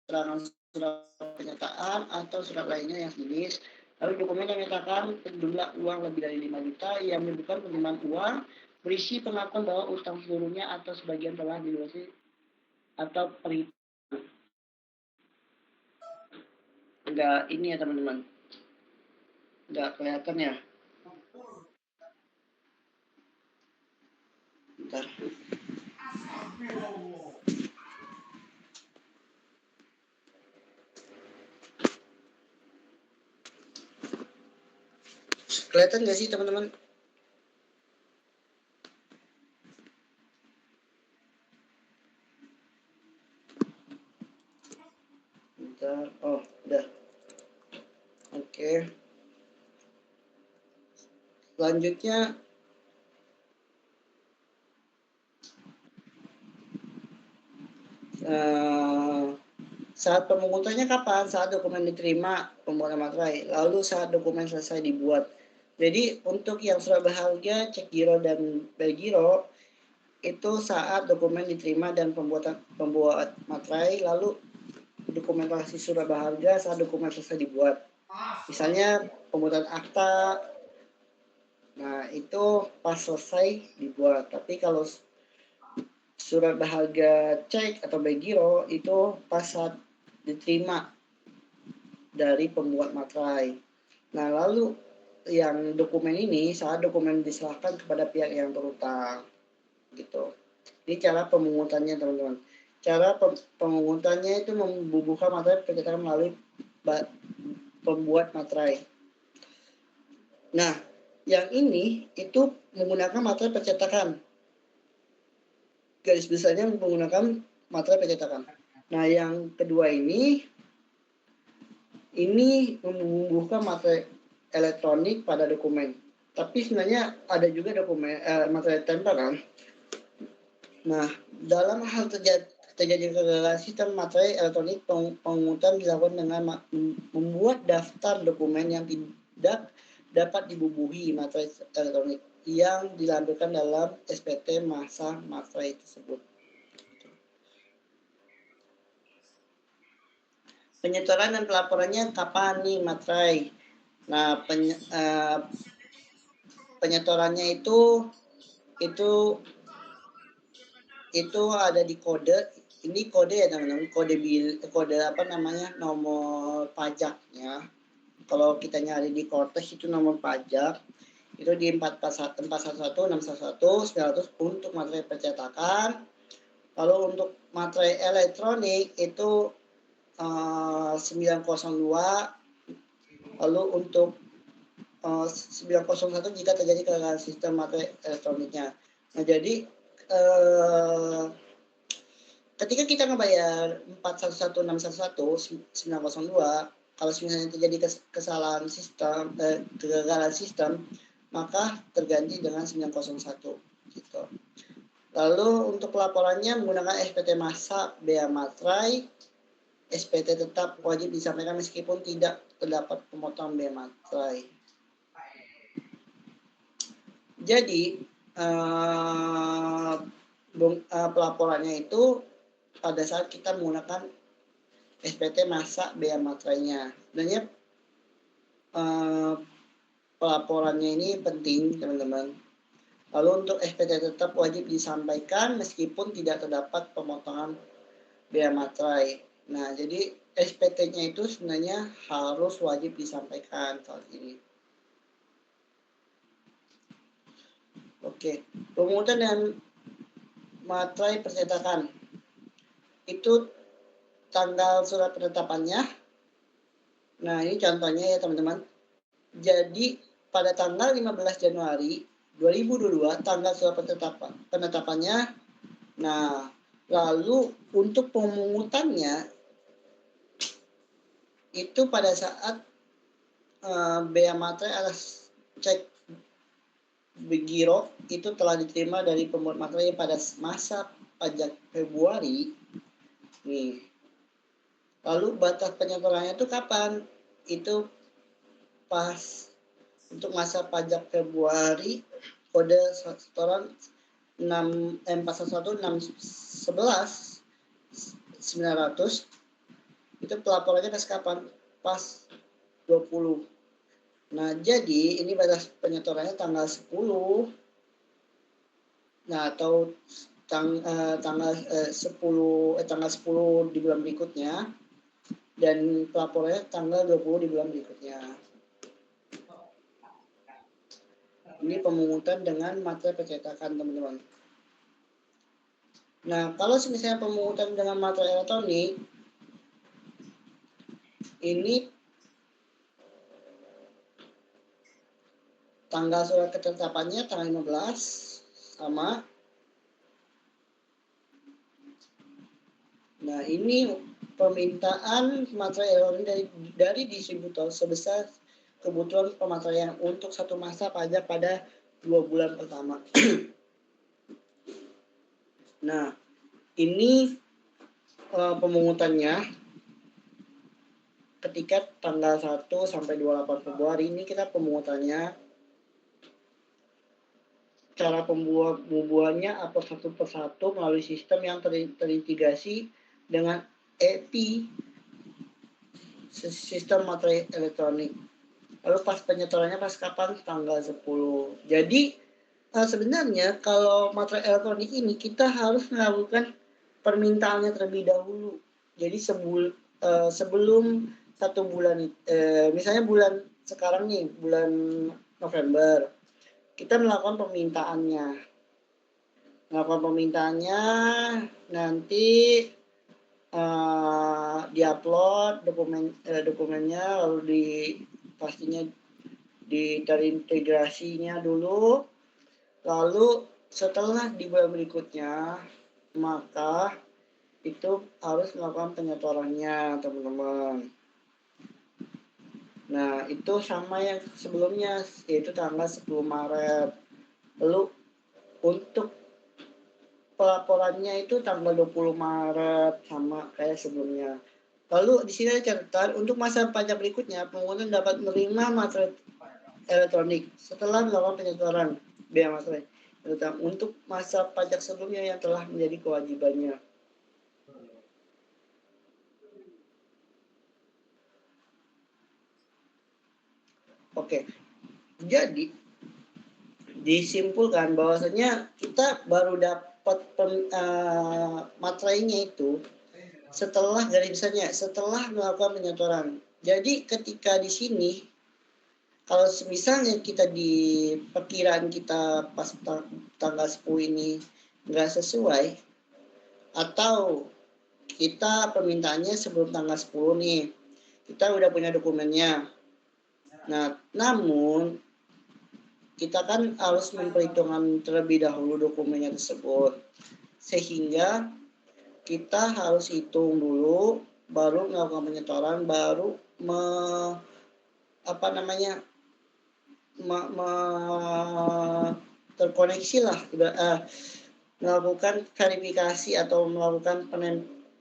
keterangan surat pernyataan atau surat lainnya yang sejenis. Lalu dokumen yang menyatakan jumlah uang lebih dari 5 juta yang menyebutkan penerimaan uang berisi pengakuan bahwa utang seluruhnya atau sebagian telah dilunasi atau perhitungan. Enggak ini ya teman-teman, enggak kelihatan ya. Bentar. Kelihatan nggak sih teman-teman? Bentar. Oh, udah. Oke. Selanjutnya saat pemungutannya kapan? Saat dokumen diterima pembuatan materai, lalu saat dokumen selesai dibuat. Jadi untuk yang surat berharga, cek giro dan bel giro itu saat dokumen diterima dan pembuat materai, lalu dokumentasi surat berharga saat dokumen selesai dibuat. Misalnya pembuatan akta, nah itu pas selesai dibuat. Tapi kalau surat berharga cek atau bel giro itu pas saat diterima dari pembuat materai. Nah, lalu yang dokumen ini saat dokumen diserahkan kepada pihak yang berutang, gitu. Ini cara pemungutannya, teman-teman. Cara pemungutannya itu membubuhkan materai pencetakan melalui pembuat materai. Nah, yang ini itu menggunakan materai percetakan. Garis besarnya menggunakan materai percetakan. Nah, yang kedua ini membubuhkan materai elektronik pada dokumen. Tapi sebenarnya ada juga dokumen materai tempel kan. Nah, dalam hal terjadi kegagalan sistem materai elektronik, pemungutan dilakukan dengan membuat daftar dokumen yang tidak dapat dibubuhi materai elektronik yang dilampirkan dalam SPT masa materai tersebut. Penyetoran dan pelaporannya kapan nih materai? Nah, penyetorannya itu ada di kode. Ini kode ya teman-teman, kode apa namanya, nomor pajaknya. Kalau kita nyari di Kortes itu nomor pajak itu di 411 611 900 untuk materai percetakan. Lalu untuk materai elektronik itu 902. Lalu untuk 901 jika terjadi kegagalan sistem materai elektroniknya. Nah, jadi ketika kita ngebayar 411 611 902, kalau misalnya terjadi kesalahan sistem, kegagalan sistem, maka terganti dengan 901 gitu. Lalu untuk pelaporannya menggunakan SPT masa bea materai. SPT tetap wajib disampaikan meskipun tidak terdapat pemotongan bea materai. Jadi pelaporannya itu pada saat kita menggunakan SPT masa bea materainya. Sebenarnya pelaporannya ini penting teman-teman. Lalu untuk SPT tetap wajib disampaikan meskipun tidak terdapat pemotongan bea materai. Nah, jadi SPT-nya itu sebenarnya harus wajib disampaikan saat ini. Oke, pemungutan dan materai percetakan itu tanggal surat penetapannya. Nah, ini contohnya ya teman-teman. Jadi pada tanggal 15 Januari 2022 tanggal surat penetapannya. Nah, lalu untuk pemungutannya itu pada saat bea materai atas cek begiro itu telah diterima dari pembuat materai pada masa pajak Februari. Nih. Lalu batas penyetorannya itu kapan? Itu pas untuk masa pajak Februari kode setoran 411 611 900 Itu pelaporannya pas kapan? Pas 20. Nah, jadi ini batas penyetorannya tanggal 10. Nah, atau tanggal 10 di bulan berikutnya, dan pelaporannya tanggal 20 di bulan berikutnya. Ini pemungutan dengan materai percetakan, teman-teman. Nah, kalau misalnya pemungutan dengan materai elektronik, ini tanggal surat ketetapannya tanggal 15 sama. Nah, ini permintaan materai elektronik dari distributor sebesar kebutuhan pematerian untuk satu masa pajak pada 2 bulan pertama. Nah, ini pemungutannya ketika tanggal 1 sampai 28 Februari ini kita pemungutannya. Cara pembuahannya upload satu persatu melalui sistem yang terintegrasi dengan EPI, sistem materai elektronik. Lalu pas penyetorannya pas kapan? Tanggal 10. Jadi sebenarnya kalau materai elektronik ini kita harus melakukan permintaannya terlebih dahulu. Jadi sebelum 1 bulan, misalnya bulan sekarang nih, bulan November, kita melakukan permintaannya. Nanti diupload dokumennya, lalu pastinya terintegrasinya dulu. Lalu setelah di bulan berikutnya, maka itu harus melakukan penyetorannya, teman-teman. Nah, itu sama yang sebelumnya, yaitu tanggal 10 Maret. Lalu untuk pelaporannya itu tanggal 20 Maret sama kayak sebelumnya. Lalu di sini ada catatan untuk masa pajak berikutnya, pengguna dapat menerima materai elektronik setelah melakukan penyetoran bea materai untuk masa pajak sebelumnya yang telah menjadi kewajibannya. Oke, jadi disimpulkan bahwasanya kita baru dapat materainya itu setelah melakukan penyetoran. Jadi ketika di sini, kalau misalnya kita di perkiraan kita pas tanggal 10 ini nggak sesuai, atau kita permintaannya sebelum tanggal 10 nih, kita udah punya dokumennya. Nah, namun kita kan harus memperhitungkan terlebih dahulu dokumennya tersebut, sehingga kita harus hitung dulu, baru melakukan penyetoran, baru terkoneksi lah, melakukan verifikasi atau melakukan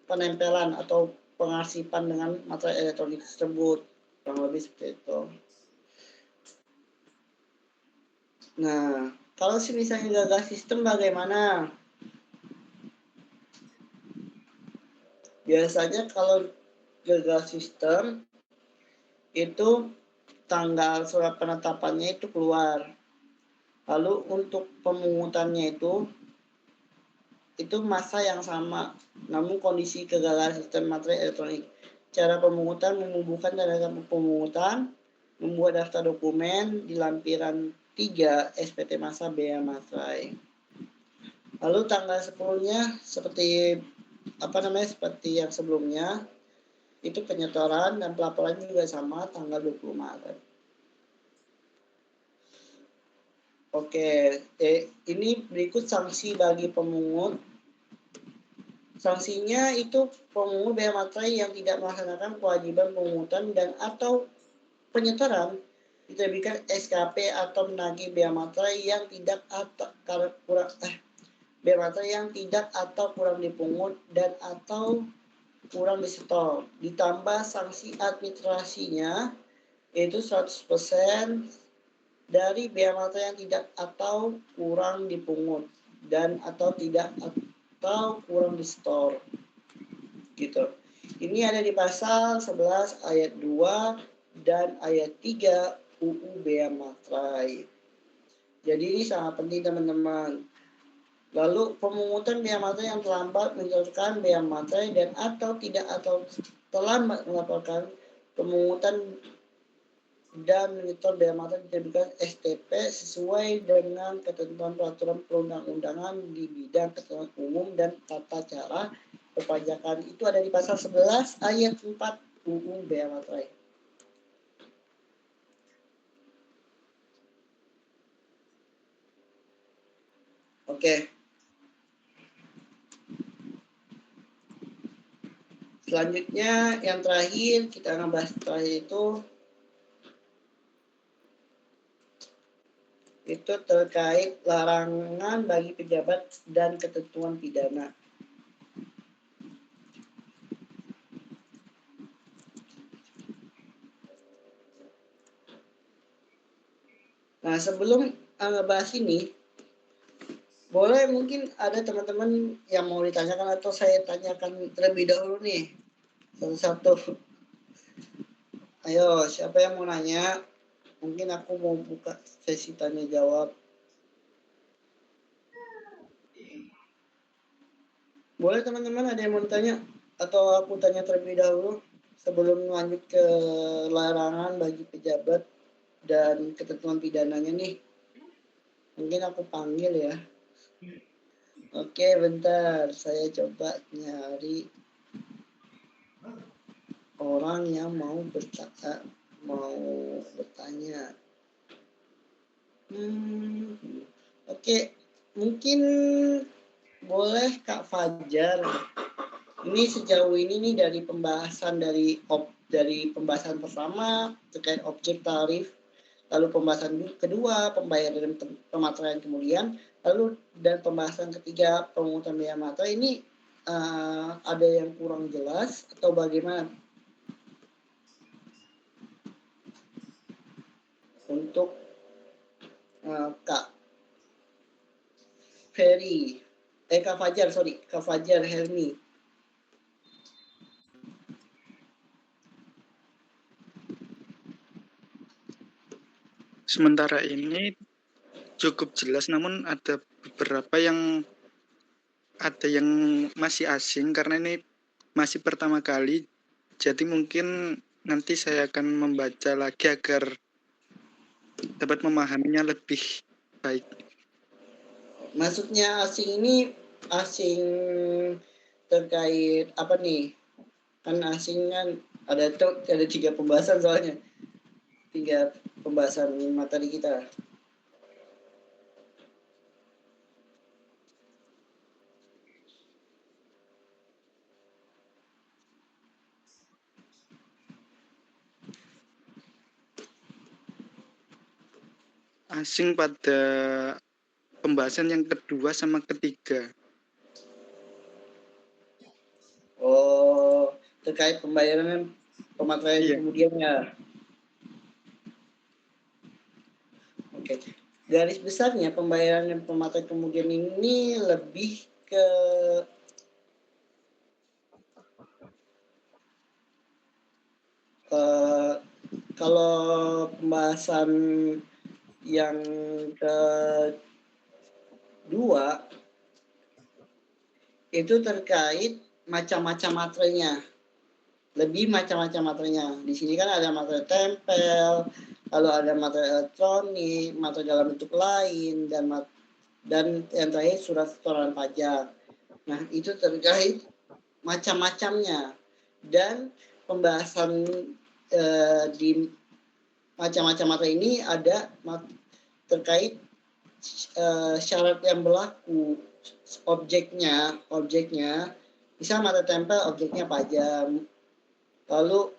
penempelan atau pengarsipan dengan materai elektronik tersebut, kurang lebih seperti itu. Nah, kalau misalnya gagal sistem bagaimana? Biasanya kalau gagal sistem itu tanggal surat penetapannya itu keluar. Lalu untuk pemungutannya itu masa yang sama, namun kondisi kegagalan sistem materai elektronik. Cara pemungutan mengumpulkan data pemungutan, membuat daftar dokumen di lampiran 3 SPT masa bea materai. Lalu tanggal 10-nya seperti yang sebelumnya, itu penyetoran dan pelaporan juga sama tanggal 20 Maret. Oke, ini berikut sanksi bagi pemungut. Sanksinya itu pemungut bea materai yang tidak melaksanakan kewajiban pemungutan dan atau penyetoran diterbitkan SKP atau menagih bea materai yang tidak atau kurang dipungut dan atau kurang disetor, ditambah sanksi administrasinya yaitu 100% dari bea materai yang tidak atau kurang dipungut dan atau tidak atau kurang disetor, gitu. Ini ada di pasal 11 ayat 2 dan ayat 3 UU Bea Materai. Jadi ini sangat penting teman-teman. Lalu pemungutan bea materai yang terlambat menyetorkan bea materai dan atau terlambat melaporkan pemungutan dan menyetor bea materai diterbitkan STP sesuai dengan ketentuan peraturan perundang-undangan di bidang ketentuan umum dan tata cara perpajakan. Itu ada di pasal 11 ayat 4 UU Bea Materai. Oke. Selanjutnya yang terakhir kita akan bahas terakhir itu terkait larangan bagi pejabat dan ketentuan pidana. Nah, sebelum bahas ini, boleh mungkin ada teman-teman yang mau ditanyakan atau saya tanyakan terlebih dahulu nih, satu-satu. Ayo, siapa yang mau nanya? Mungkin aku mau buka sesi tanya jawab. Boleh teman-teman, ada yang mau tanya? Atau aku tanya terlebih dahulu sebelum lanjut ke larangan bagi pejabat dan ketentuan pidananya nih. Mungkin aku panggil ya. Oke, bentar. Saya coba nyari orang yang mau bertanya. Oke, mungkin boleh Kak Fajar. Ini sejauh ini nih dari pembahasan dari pembahasan pertama terkait objek tarif, lalu pembahasan kedua pembayaran dan pematerian kemudian, lalu dan pembahasan ketiga pemungutan bea materai ini ada yang kurang jelas atau bagaimana? Untuk Kak Ferry, Kak Fajar Helmi. Sementara ini cukup jelas, namun ada beberapa yang masih asing karena ini masih pertama kali. Jadi mungkin nanti saya akan membaca lagi agar dapat memahaminya lebih baik. Maksudnya asing ini asing terkait apa nih? Kan asing kan ada 3 pembahasan soalnya. 3 pembahasan materi kita. Asing pada pembahasan yang kedua sama ketiga. Oh, terkait pembayaran pematerian kemudiannya. Oke. Garis besarnya pembayaran dan pematerian kemudian ini lebih ke kalau pembahasan yang kedua itu terkait macam-macam materinya. Lebih macam-macam materinya. Di sini kan ada materai tempel, lalu ada materai elektronik, materai dalam bentuk lain, dan yang terakhir surat setoran pajak. Nah, itu terkait macam-macamnya. Dan pembahasan di macam-macam materi ini ada terkait syarat yang berlaku, objeknya, misal materai tempel objeknya apa aja, lalu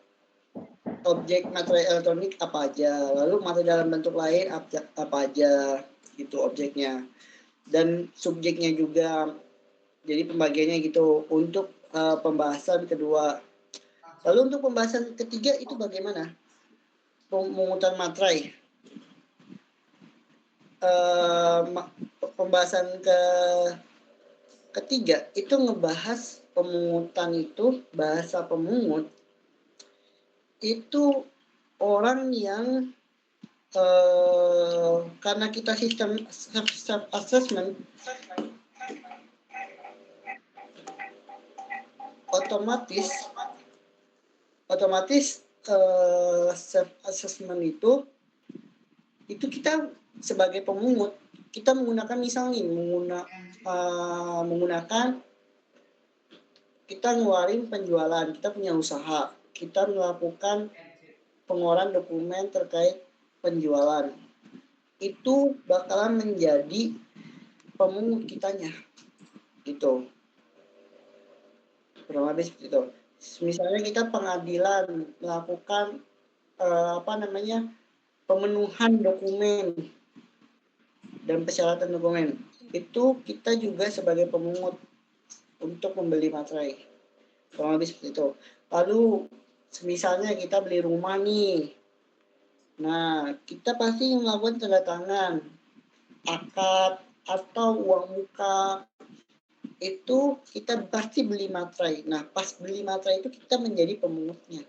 objek materai elektronik apa aja, lalu materai dalam bentuk lain apa aja, itu objeknya, dan subjeknya juga. Jadi pembagiannya gitu untuk pembahasan kedua. Lalu untuk pembahasan ketiga itu bagaimana? Pemungutan materai. Pembahasan ketiga itu ngebahas pemungutan itu, bahasa pemungut itu orang yang karena kita sistem self assessment, otomatis self assessment itu kita sebagai pemungut, kita menggunakan misalnya menggunakan kita ngeluarin penjualan, kita punya usaha, kita melakukan pengeluaran dokumen terkait penjualan, itu bakalan menjadi pemungut kitanya, gitu. Kurang lebih seperti itu. Misalnya kita pengadilan melakukan pemenuhan dokumen dan persyaratan dokumen, itu kita juga sebagai pemungut untuk membeli materai. Kurang lebih seperti itu. Lalu misalnya kita beli rumah nih, nah kita pasti melakukan tanda tangan, akad atau uang muka, itu kita pasti beli materai. Nah pas beli materai itu kita menjadi pemungutnya.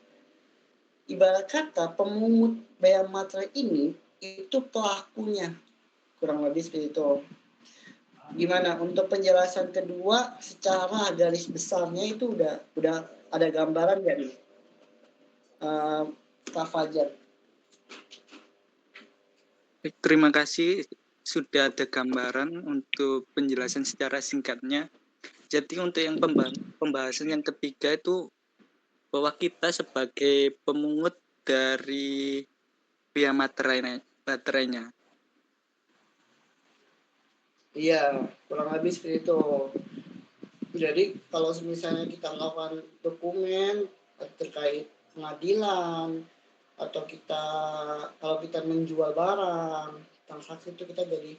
Ibarat kata pemungut bayar materai ini itu pelakunya, kurang lebih seperti itu. Gimana untuk penjelasan kedua secara garis besarnya itu udah ada gambaran nggak nih, Kak Fajar? Terima kasih sudah ada gambaran untuk penjelasan secara singkatnya. Jadi untuk yang pembahasan yang ketiga itu bahwa kita sebagai pemungut dari biaya baterainya. Iya, kurang lebih seperti itu. Jadi kalau misalnya kita melakukan dokumen terkait pengadilan, atau kalau kita menjual barang, transaksi itu kita jadi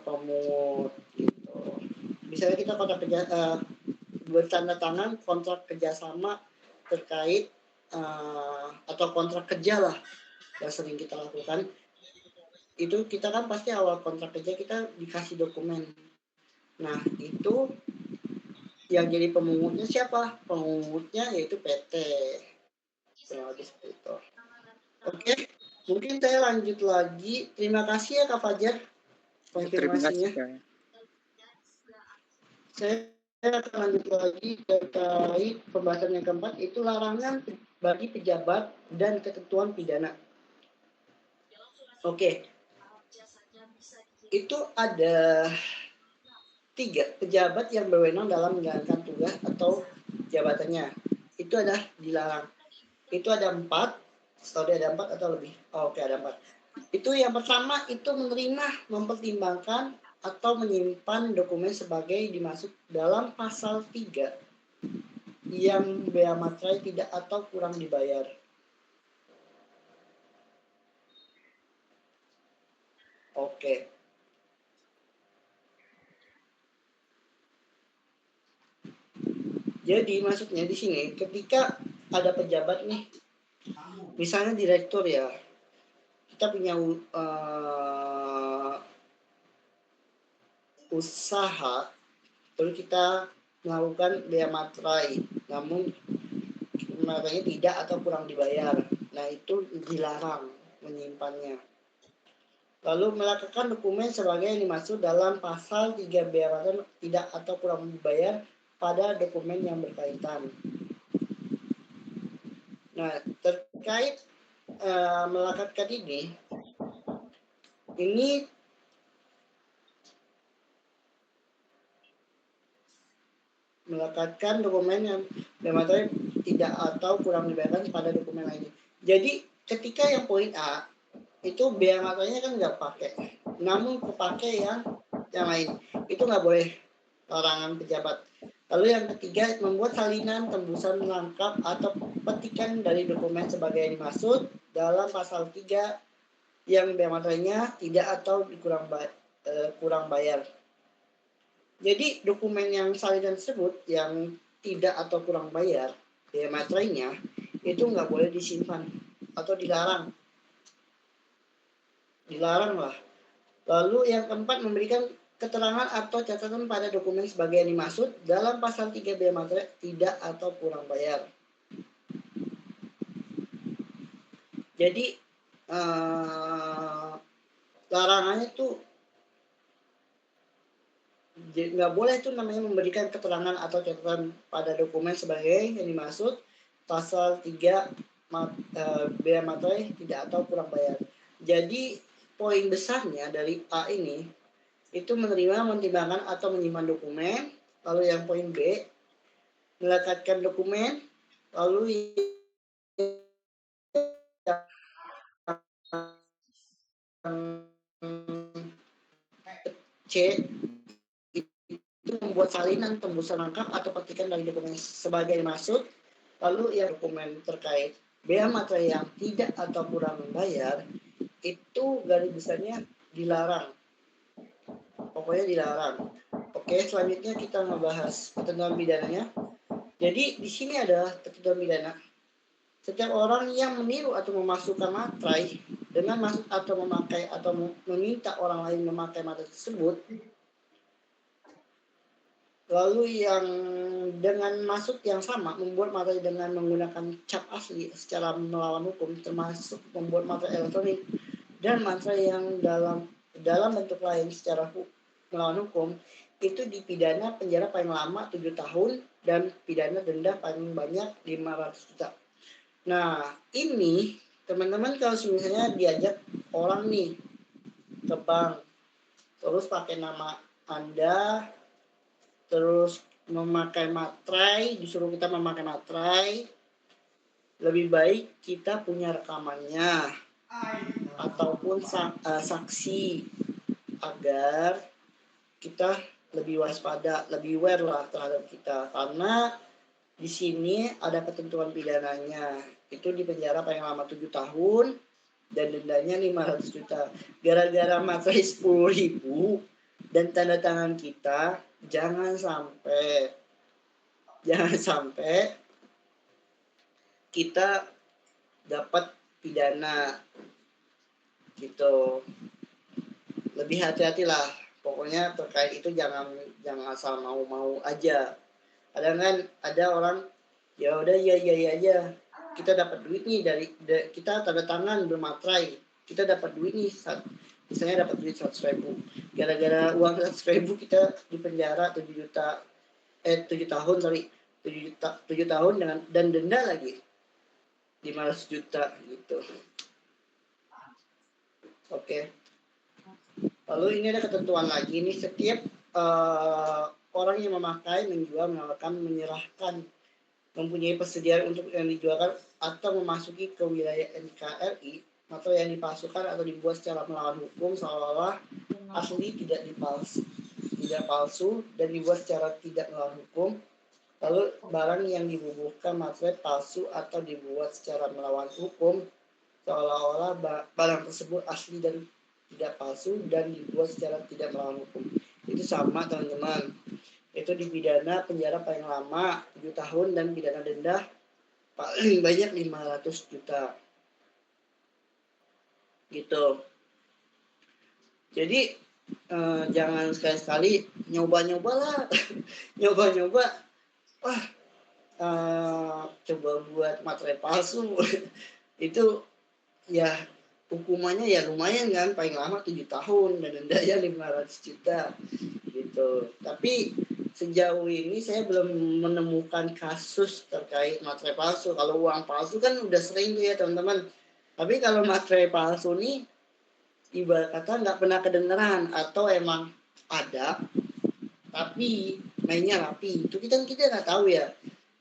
pemungut gitu. Misalnya kita bertanda tangan kontrak kerjasama terkait atau kontrak kerja lah yang sering kita lakukan, itu kita kan pasti awal kontrak kerja kita dikasih dokumen. Nah itu yang jadi pemungutnya siapa? Pemungutnya yaitu PT. Seperti itu. Oke, mungkin saya lanjut lagi. Terima kasih ya Kak Fajar konfirmasinya. Terima kasih. Saya akan lanjut lagi terkait pembahasan yang keempat, itu larangan bagi pejabat dan ketentuan pidana. Oke, itu ada 3 pejabat yang berwenang dalam menjalankan tugas atau jabatannya. Itu adalah dilarang. Itu ada 4. Ada 4 atau lebih? Oke, ada 4. Itu yang pertama itu menerima, mempertimbangkan atau menyimpan dokumen sebagai dimaksud dalam pasal 3 yang bea materai tidak atau kurang dibayar. Oke. Jadi maksudnya di sini ketika ada pejabat nih, misalnya direktur ya, kita punya usaha, lalu kita melakukan bea materai, namun materainya tidak atau kurang dibayar. Nah itu dilarang menyimpannya. Lalu melakukan dokumen sebagai yang dimaksud dalam pasal 3 bea materai tidak atau kurang dibayar pada dokumen yang berkaitan. Nah terkait melekatkan ini melekatkan dokumen yang bea materai tidak atau kurang dibayarkan pada dokumen lainnya. Jadi ketika yang poin A itu bea materinya kan nggak pakai, namun kepake yang lain, itu nggak boleh, larangan pejabat. Lalu yang ketiga, membuat salinan, tembusan, lengkap atau petikan dari dokumen sebagai yang dimaksud dalam pasal 3 yang bea materinya tidak atau kurang bayar. Jadi dokumen yang salinan tersebut yang tidak atau kurang bayar bea materainya itu nggak boleh disimpan atau dilarang lah. Lalu yang keempat, memberikan keterangan atau catatan pada dokumen sebagai yang dimaksud dalam pasal 3 bea materai tidak atau kurang bayar. Jadi larangannya tuh nggak boleh tuh namanya memberikan keterangan atau catatan pada dokumen sebagai yang dimaksud pasal 3 bea materai tidak atau kurang bayar. Jadi poin besarnya dari A ini itu menerima, mempertimbangkan atau menyimpan dokumen. Lalu yang poin B, melekatkan dokumen. Lalu C, itu membuat salinan tembusan lengkap atau petikan dari dokumen sebagai maksud. Lalu yang dokumen terkait bea materai yang tidak atau kurang membayar itu garis besarnya dilarang. Pokoknya dilarang. Oke, selanjutnya kita ngebahas ketentuan pidananya. Jadi di sini ada ketentuan pidana. Setiap orang yang meniru atau memasukkan materai dengan maksud atau memakai atau meminta orang lain memakai materai tersebut, lalu yang dengan maksud yang sama membuat materai dengan menggunakan cap asli secara melawan hukum, termasuk membuat materai elektronik dan materai yang dalam bentuk lain secara melawan hukum, itu dipidana penjara paling lama 7 tahun dan pidana denda paling banyak 500 juta. Nah, ini teman-teman kalau misalnya diajak orang nih ke bank, terus pakai nama Anda, terus memakai materai, disuruh kita memakai materai, lebih baik kita punya rekamannya ataupun saksi agar kita lebih waspada, lebih aware lah terhadap kita, karena di sini ada ketentuan pidananya, itu di penjara paling lama 7 tahun dan dendanya 500 juta. Gara-gara materai 10.000 dan tanda tangan kita, jangan sampai kita dapat pidana gitu. Lebih hati-hatilah. Pokoknya terkait itu jangan asal mau aja. Kadang kan ada orang ya udah iya aja. Kita dapat duit nih kita tanda tangan bermaterai. Kita dapat duit nih, misalnya dapat duit 100.000. Gara-gara uang 100.000 kita di penjara 7 tahun 7 tahun dan denda lagi 500 juta gitu. Oke. Lalu ini ada ketentuan lagi nih, setiap orang yang memakai, menjual, menawarkan, menyerahkan, mempunyai persediaan untuk yang dijualkan atau memasuki ke wilayah NKRI atau yang dipalsukan atau dibuat secara melawan hukum seolah-olah asli tidak palsu dan dibuat secara tidak melawan hukum. Lalu barang yang dibubuhkan materai palsu atau dibuat secara melawan hukum seolah-olah barang tersebut asli dan tidak palsu dan dibuat secara tidak melawan hukum, itu sama teman-teman, itu dipidana penjara paling lama 7 tahun dan pidana denda paling banyak 500 juta gitu. Jadi jangan sekali-sekali nyoba-nyoba lah nyoba-nyoba coba buat materai palsu itu ya hukumannya ya lumayan kan, paling lama 7 tahun dan dendanya 500 juta gitu. Tapi sejauh ini saya belum menemukan kasus terkait materai palsu. Kalau uang palsu kan udah sering tuh ya teman-teman. Tapi kalau materai palsu nih ibarat kata nggak pernah kedengeran atau emang ada tapi mainnya rapi. Itu kita nggak tahu ya.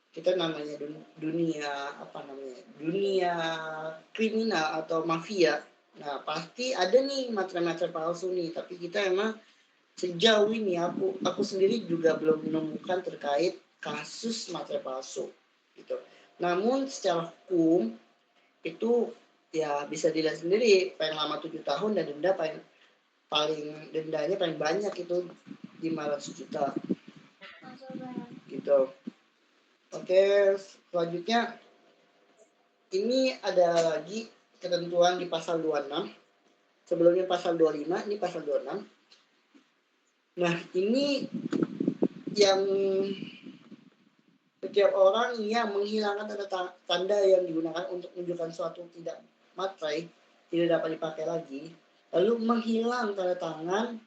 Kita namanya dunia kriminal atau mafia. Nah pasti ada nih materai-materai palsu nih, tapi kita emang sejauh ini aku sendiri juga belum menemukan terkait kasus materai palsu gitu. Namun secara hukum itu ya bisa dilihat sendiri, paling lama 7 tahun dan dendanya paling banyak itu 500 juta gitu. Oke, selanjutnya ini ada lagi ketentuan di pasal 26. Sebelumnya pasal 25, ini pasal 26. Nah, ini yang setiap orang yang menghilangkan tanda yang digunakan untuk menunjukkan suatu tidak materai, tidak dapat dipakai lagi, lalu menghilang tanda tangan,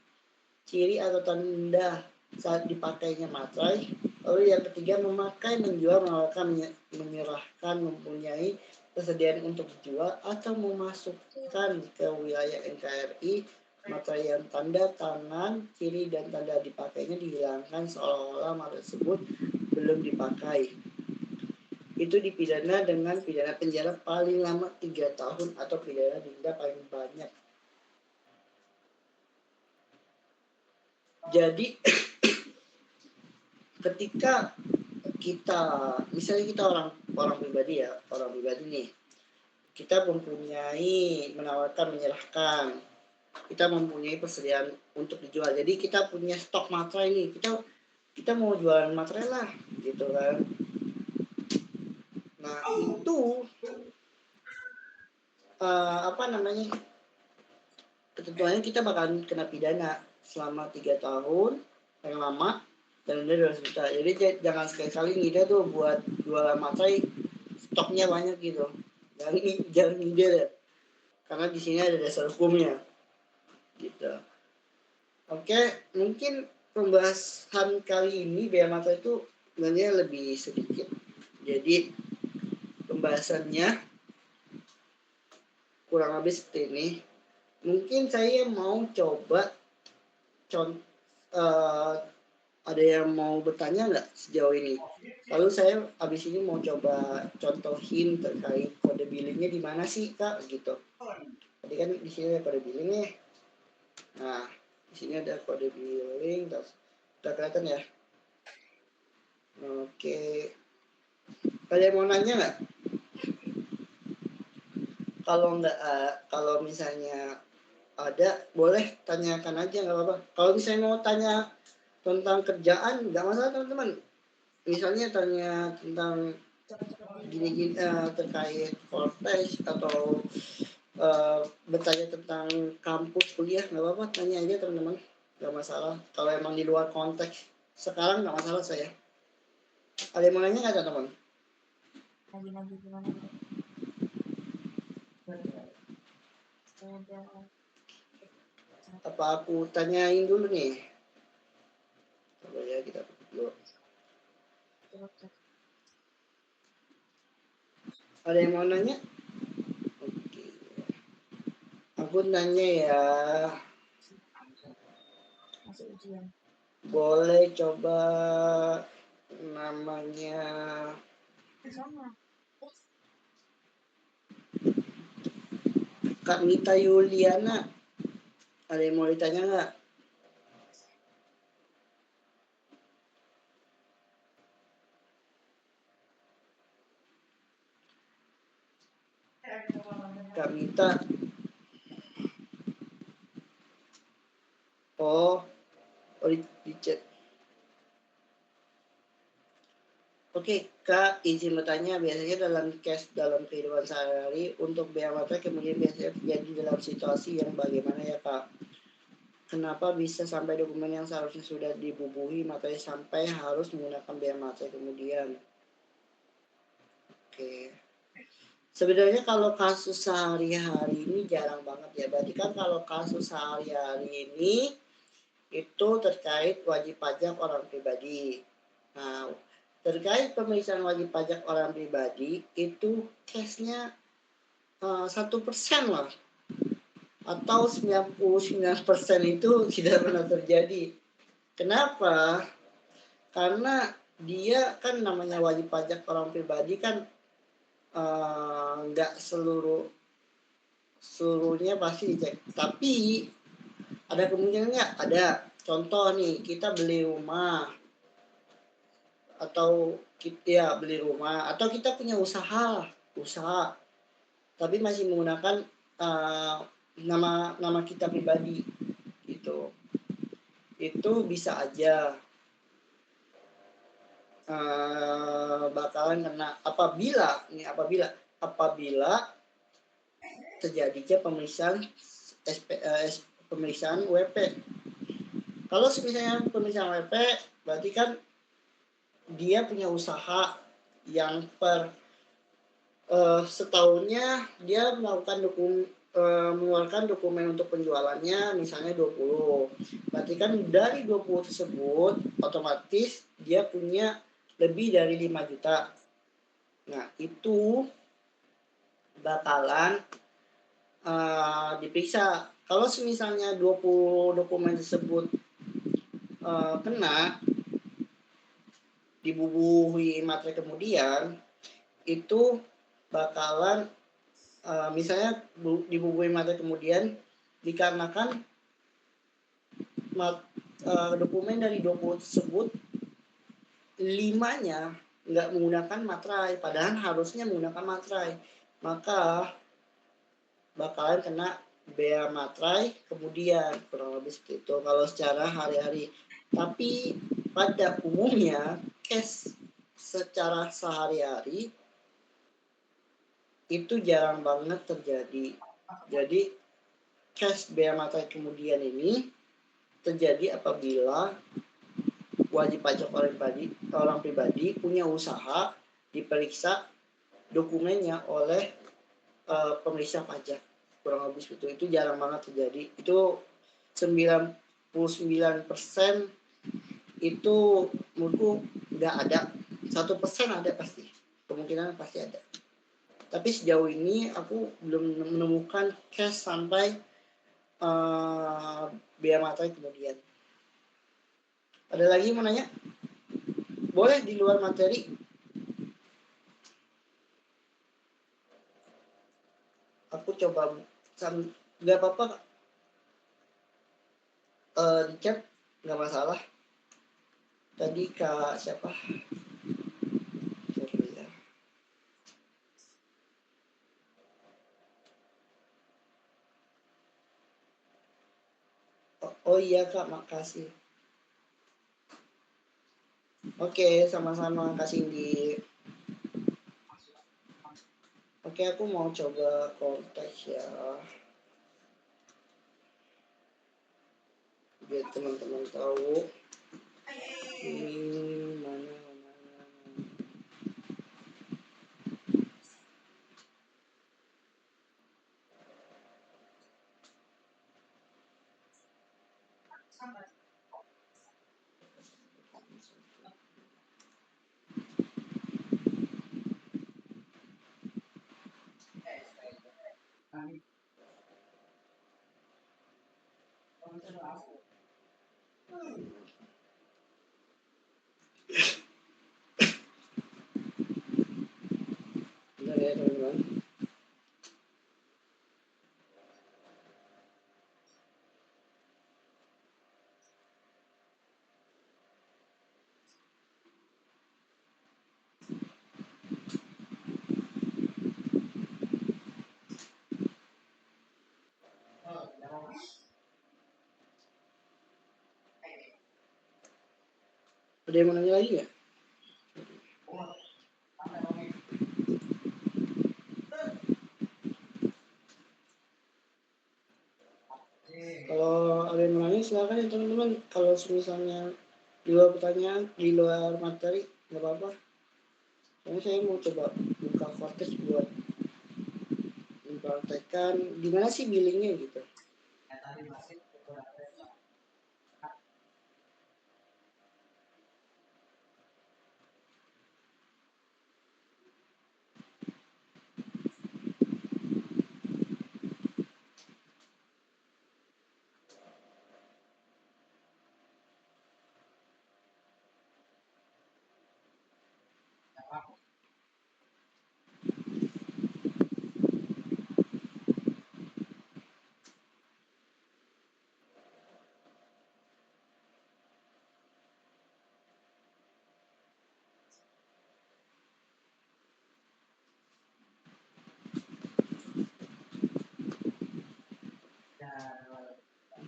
ciri atau tanda saat dipakainya materai. Lalu yang ketiga, memakai, menjual, menawarkan, menyerahkan, mempunyai kesediaan untuk dijual atau memasukkan ke wilayah NKRI materai yang tanda tangan, ciri dan tanda dipakainya dihilangkan seolah-olah materai tersebut belum dipakai. Itu dipidana dengan pidana penjara paling lama 3 tahun atau pidana denda paling banyak. Jadi ketika kita, misalnya kita orang pribadi ya, orang pribadi nih, kita mempunyai menawarkan, menyerahkan, kita mempunyai persediaan untuk dijual. Jadi kita punya stok materai nih, kita mau jualan materai lah, gitu kan. Nah itu ketentuannya kita bakalan kena pidana selama 3 tahun yang lama dan denda 200 juta. Jadi jangan sekali-kali ngide tuh buat jualan materai stoknya banyak gitu. Jangan ngide deh. Karena di sini ada dasar hukumnya. Gitu. Oke, mungkin pembahasan kali ini biaya materai itu sebenarnya lebih sedikit. Jadi pembahasannya kurang lebih seperti ini. Mungkin saya mau coba ada yang mau bertanya nggak sejauh ini? Lalu saya abis ini mau coba contohin terkait kode billingnya di mana sih Kak gitu. Tadi kan di sini ada kode billing nih. Nah, di sini ada kode billing, terus udah kelihatan ya. Oke, kalian mau nanya nggak? Kalau misalnya ada, boleh tanyakan aja nggak apa-apa. Kalau misalnya mau tanya tentang kerjaan nggak masalah teman-teman. Misalnya tanya tentang gini-gini terkait Cortex atau bertanya tentang kampus kuliah nggak apa-apa, tanya aja teman-teman, nggak masalah. Kalau emang di luar konteks sekarang nggak masalah saya. Ada yang mau nanya nggak teman-teman? Apa aku tanyain dulu nih? Coba ya kita dulu. Ada yang mau nanya? Oke. Aku nanya ya. Boleh coba namanya Kak Mita Yuliana. Ada yang mau ditanya nggak? Kak Mita. Oh di chat. Oke, Kak, izin bertanya, biasanya dalam kehidupan sehari-hari untuk biaya materai kemudian biasanya terjadi dalam situasi yang bagaimana ya, Kak? Kenapa bisa sampai dokumen yang seharusnya sudah dibubuhi materai sampai harus menggunakan biaya materai kemudian? Oke. Sebenarnya kalau kasus sehari-hari ini jarang banget ya. Berarti kan kalau kasus sehari-hari ini itu terkait wajib pajak orang pribadi. Nah, terkait pemeriksaan wajib pajak orang pribadi itu case-nya 1% lah, atau 99% itu tidak pernah terjadi. Kenapa? Karena dia kan namanya wajib pajak orang pribadi kan nggak seluruhnya pasti dicek. Tapi ada kemungkinannya, ada contoh nih, kita beli rumah atau kita beli rumah atau kita punya usaha tapi masih menggunakan nama kita pribadi gitu. Itu bisa aja bakalan kena apabila terjadinya pemeriksaan WP Kalau misalnya pemeriksaan WP, berarti kan dia punya usaha yang per setahunnya dia mengeluarkan dokumen untuk penjualannya misalnya 20. Berarti kan dari 20 tersebut otomatis dia punya lebih dari 5 juta. Nah, itu bakalan diperiksa. Kalau misalnya 20 dokumen tersebut kena dibubuhi materai kemudian, itu bakalan misalnya dibubuhi materai kemudian dikarenakan dokumen dari 20 tersebut 5-nya nggak menggunakan materai, padahal harusnya menggunakan materai, maka bakalan kena bea materai kemudian, kurang lebih seperti itu kalau secara hari-hari. Tapi pada umumnya cash secara sehari-hari itu jarang banget terjadi. Jadi cash bea materai kemudian ini terjadi apabila wajib pajak orang pribadi punya usaha diperiksa dokumennya oleh pemeriksa pajak, kurang lebih itu jarang banget terjadi. Itu 99% itu menurutku nggak ada, 1% ada pasti, kemungkinan pasti ada. Tapi sejauh ini aku belum menemukan case sampai bea materai kemudian. Ada lagi mau nanya? Boleh di luar materi. Aku coba, nggak apa-apa, di chat nggak masalah. Tadi Kak siapa? Ya. Oh iya Kak, makasih. Oke, sama-sama Kak Cindy. Oke, aku mau coba kontak ya, biar teman-teman tahu. Mana. Bentar ya teman-teman. Ada yang mau nanya lagi nggak? Kalau ada yang mau nanya silakan ya teman-teman. Kalau misalnya di luar pertanyaan, di luar materi, nggak apa-apa. Soalnya saya mau coba buka Vortex buat mempraktekkan gimana sih billingnya gitu.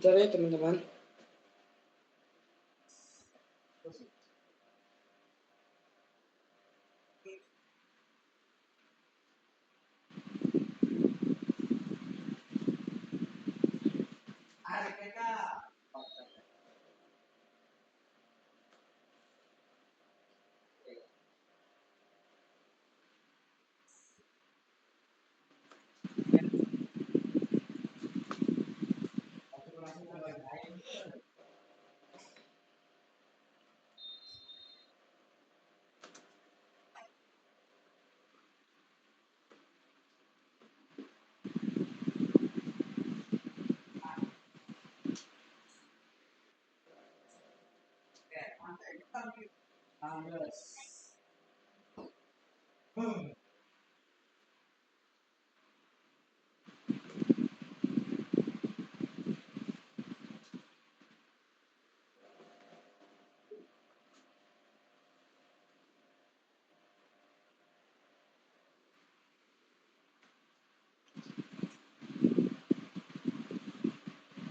Bentar ya teman-teman.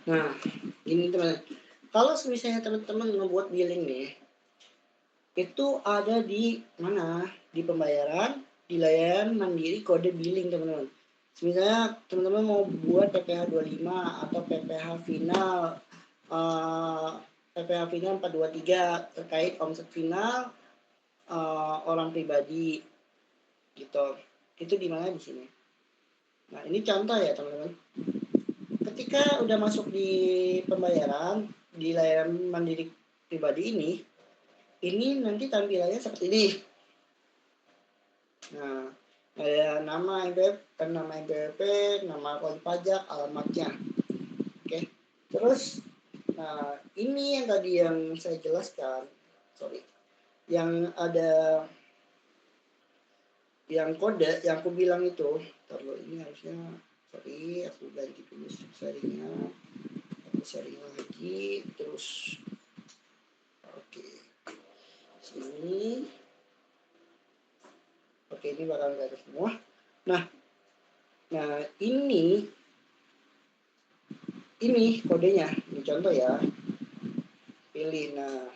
Nah, ini teman-teman. Kalau misalnya teman-teman ngebuat billing nih, itu ada di mana? Di pembayaran, di layanan mandiri kode billing teman-teman. Misalnya teman-teman mau buat PPh 25 atau PPh final, PPh final 423 terkait omset final orang pribadi, gitu. Itu di mana? Di sini. Nah, ini contoh ya teman-teman. Ketika udah masuk di pembayaran di layanan mandiri pribadi ini nanti tampilannya seperti ini. Nah, ada nama NPWP, nama wajib pajak, alamatnya. Oke. Terus, nah ini yang tadi yang saya jelaskan, yang ada yang kode yang aku bilang itu, terus ini harusnya aku ganti dulu sharingnya, aku sharing lagi, terus oke sini, oke ini bakal ada semua. Nah ini kodenya, ini contoh ya, pilih. Nah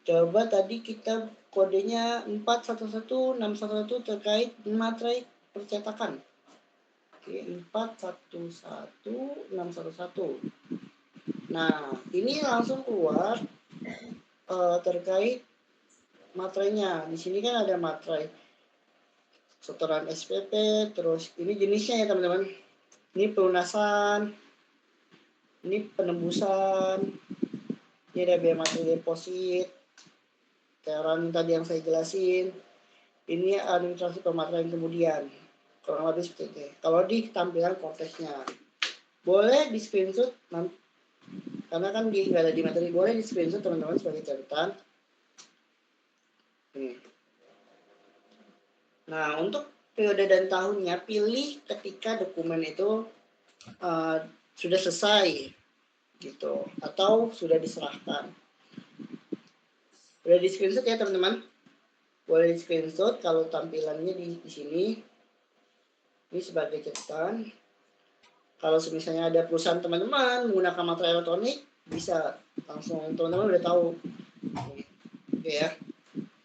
coba tadi kita kodenya 411611 terkait materai percetakan. Oke, 411611. Nah, ini langsung keluar terkait materainya. Di sini kan ada materai setoran SPP, terus ini jenisnya ya teman-teman. Ini pelunasan, ini penembusan, ini ada biaya materi deposit, teran tadi yang saya jelasin. Ini administrasi pematerai kemudian. Kurang lebih seperti itu. Kalau di tampilan kontesnya, boleh di screenshot karena kan nggak ada di materi, boleh di screenshot teman-teman sebagai catatan. Nah, untuk periode dan tahunnya pilih ketika dokumen itu sudah selesai gitu atau sudah diserahkan. Boleh di screenshot ya teman-teman. Boleh di screenshot kalau tampilannya di sini. Ini sebagai catatan. Kalau misalnya ada perusahaan teman-teman menggunakan materai elektronik, bisa langsung teman-teman udah tahu. Oke ya.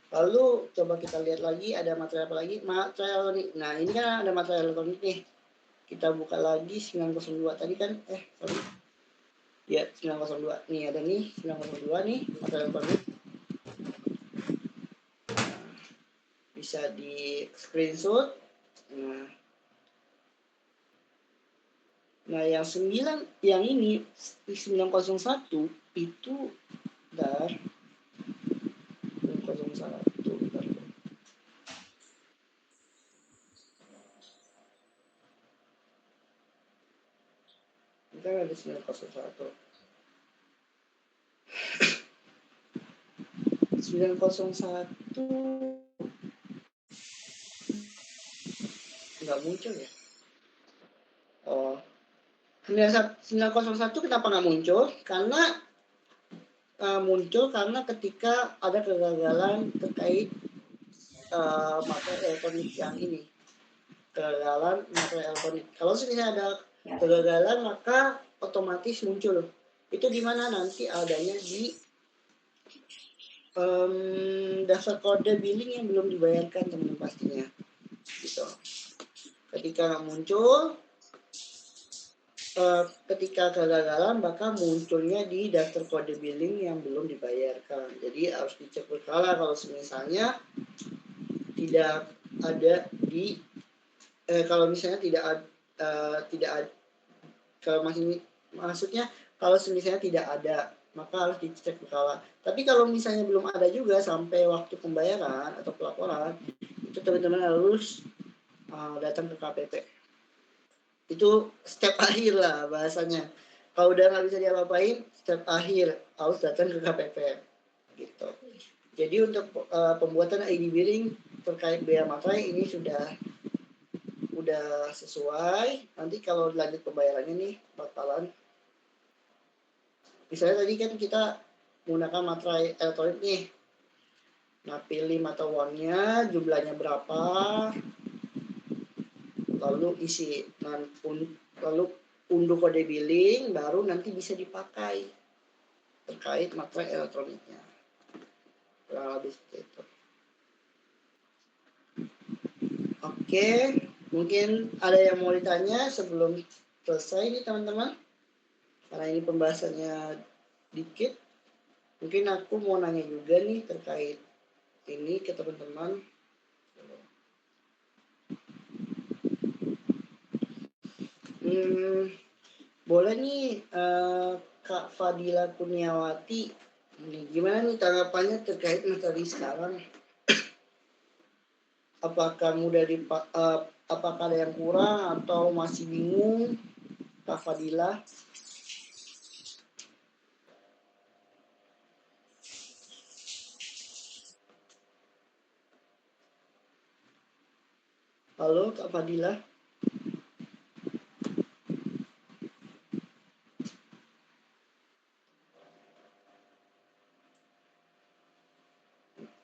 Lalu coba kita lihat lagi ada materai apa lagi? Materai elektronik. Nah, ini kan ada materai elektronik nih. Kita buka lagi 902 tadi kan sorry. Ya, 902. Nih ada nih 902 nih materai elektronik. Bisa di screenshot. Nah, yang 9 yang ini 901 itu dar 901 bentar. Kita ada 901. 901 nggak muncul ya. 901 kenapa nggak muncul? Karena ketika ada kegagalan terkait materai elektronik yang ini. Kegagalan materai elektronik. Kalau misalnya ada kegagalan maka otomatis muncul. Itu di mana nanti adanya di daftar kode billing yang belum dibayarkan teman-teman pastinya. Gitu. Ketika muncul ketika kegagalan maka munculnya di daftar kode billing yang belum dibayarkan. Jadi harus dicek berkala kalau misalnya tidak ada di kalau misalnya tidak kalau maksudnya kalau misalnya tidak ada maka harus dicek berkala. Tapi kalau misalnya belum ada juga sampai waktu pembayaran atau pelaporan, itu teman-teman harus datang ke KPP. Itu step akhir lah bahasanya. Kalau udah nggak bisa diapa-apain, step akhir harus datang ke KPP gitu. Jadi untuk pembuatan ID billing terkait biaya materai ini sudah sesuai. Nanti kalau lanjut pembayarannya nih bakalan, misalnya tadi kan kita menggunakan materai elektronik nih. Nah, pilih mata uangnya, jumlahnya berapa, lalu isi, lalu unduh kode billing, baru nanti bisa dipakai terkait materai elektroniknya. Kurang lebih seperti itu. Oke, mungkin ada yang mau ditanya sebelum selesai nih teman-teman. Karena ini pembahasannya dikit, mungkin aku mau nanya juga nih terkait ini ke teman-teman. Boleh nih Kak Fadila Kurniawati, gimana nih tanggapannya terkait materi sekarang? Apakah apakah ada yang kurang atau masih bingung, Kak Fadila? Halo Kak Fadila.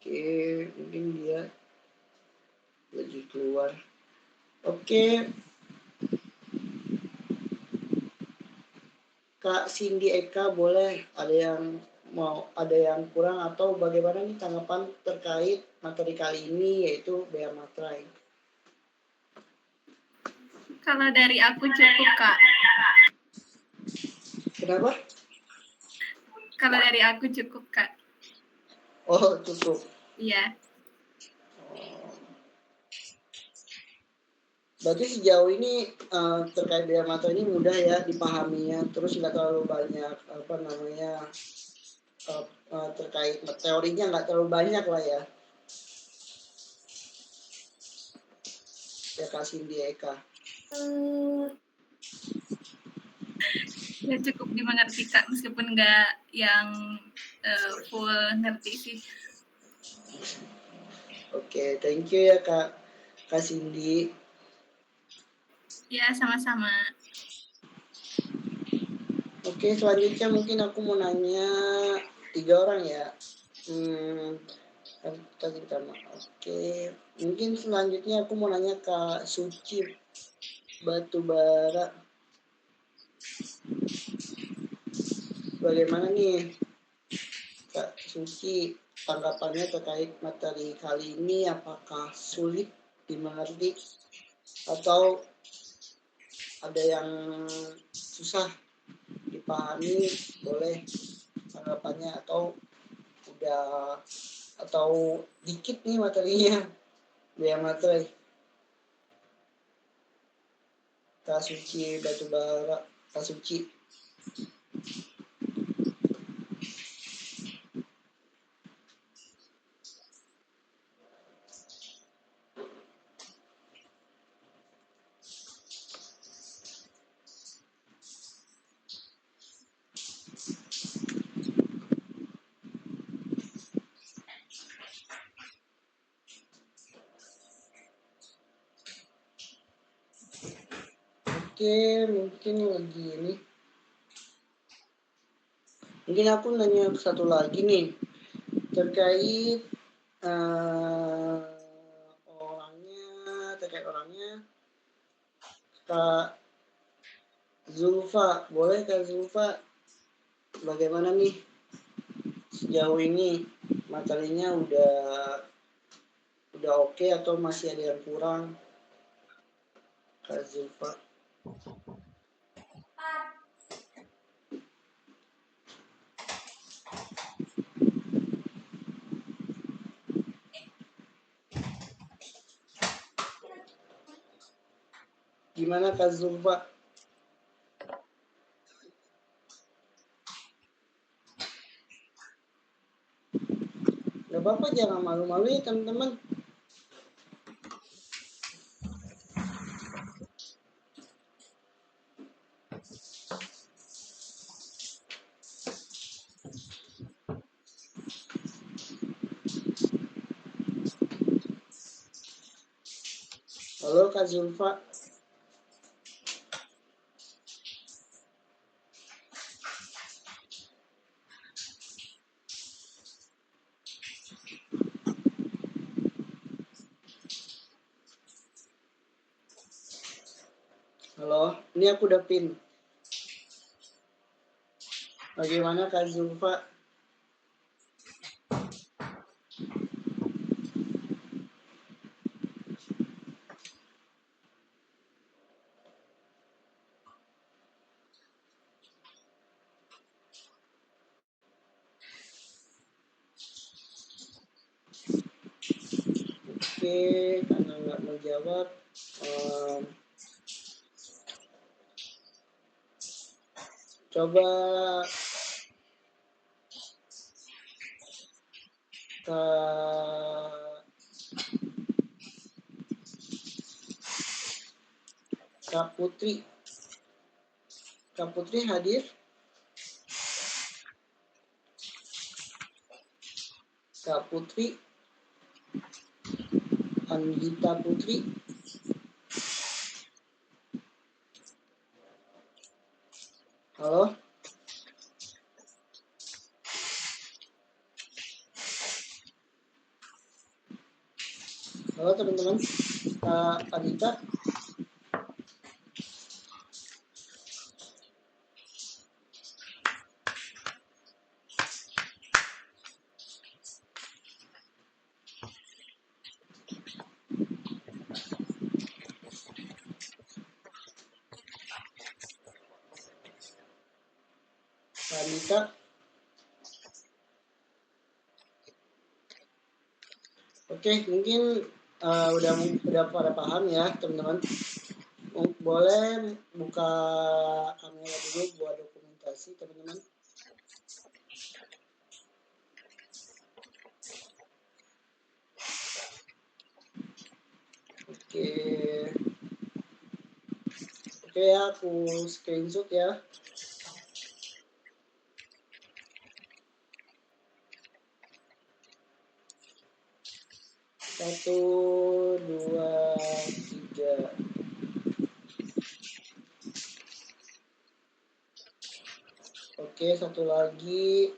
Oke, mungkin dia lagi keluar. Oke, Kak Cindy Eka, boleh ada yang kurang atau bagaimana nih tanggapan terkait materi kali ini, yaitu bea materai? Kalau dari aku cukup, Kak. Kenapa? Kalau dari aku cukup, Kak. Oh, cukup. Iya. Berarti sejauh ini terkait bea materai ini mudah ya dipahaminya, terus nggak terlalu banyak terkait teorinya nggak terlalu banyak lah ya. Ya Kak Cindy Eka. Ya cukup dimengerti, Kak, meskipun nggak yang full ngerti sih. Oke, thank you ya Kak Cindy. Ya, sama-sama. Oke, selanjutnya mungkin aku mau nanya 3 orang ya. Oke, mungkin selanjutnya aku mau nanya Kak Suci Batubara. Bagaimana nih Kak Suci tanggapannya terkait materi kali ini? Apakah sulit dimengerti atau ada yang susah dipahami? Boleh tanggapannya, atau dikit nih materinya, biaya materai. Kak Suci Batubara, Kak Suci. Oke, mungkin lagi ini. Mungkin aku nanya satu lagi nih terkait orangnya. Kak Zulfa, boleh Kak Zulfa, bagaimana nih sejauh ini materinya udah oke atau masih ada yang kurang, Kak Zulfa? Gimana Kak Zulfa? Gak apa-apa, jangan malu-malu ya teman-teman. Halo Kak Zulfa. Halo, ini aku udah pin. Bagaimana Kak Zulfa? Oke, karena nggak mau jawab, coba Kak Putri. Kak Putri hadir? Kak Putri? Anggita Putri? Halo? Halo teman-teman, Kak Anita? Kak Anita? Oke, mungkin udah pada paham ya teman-teman. Boleh buka kamera dulu buat dokumentasi teman-teman. Oke ya, aku screenshot ya. Satu, dua, tiga. Oke, satu lagi.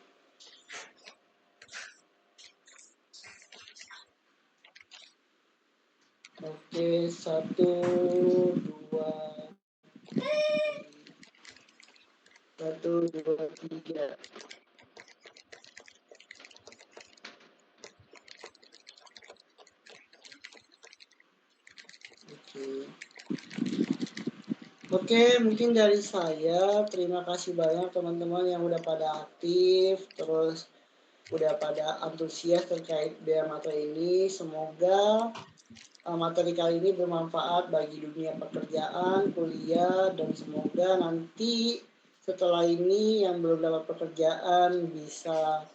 Oke, satu, dua, tiga. Oke, mungkin dari saya terima kasih banyak teman-teman yang udah pada aktif, terus udah pada antusias terkait dengan materi ini. Semoga materi kali ini bermanfaat bagi dunia pekerjaan, kuliah, dan semoga nanti setelah ini yang belum dapat pekerjaan bisa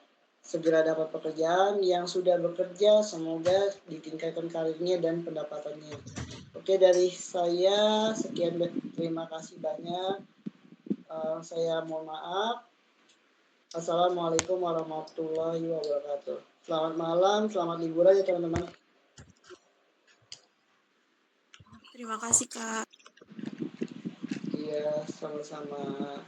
segera dapat pekerjaan, yang sudah bekerja semoga ditingkatkan karirnya dan pendapatannya. Oke, dari saya sekian, terima kasih banyak. Saya mohon maaf. Assalamualaikum warahmatullahi wabarakatuh. Selamat malam, selamat liburan ya teman-teman. Terima kasih Kak. Iya, sama-sama.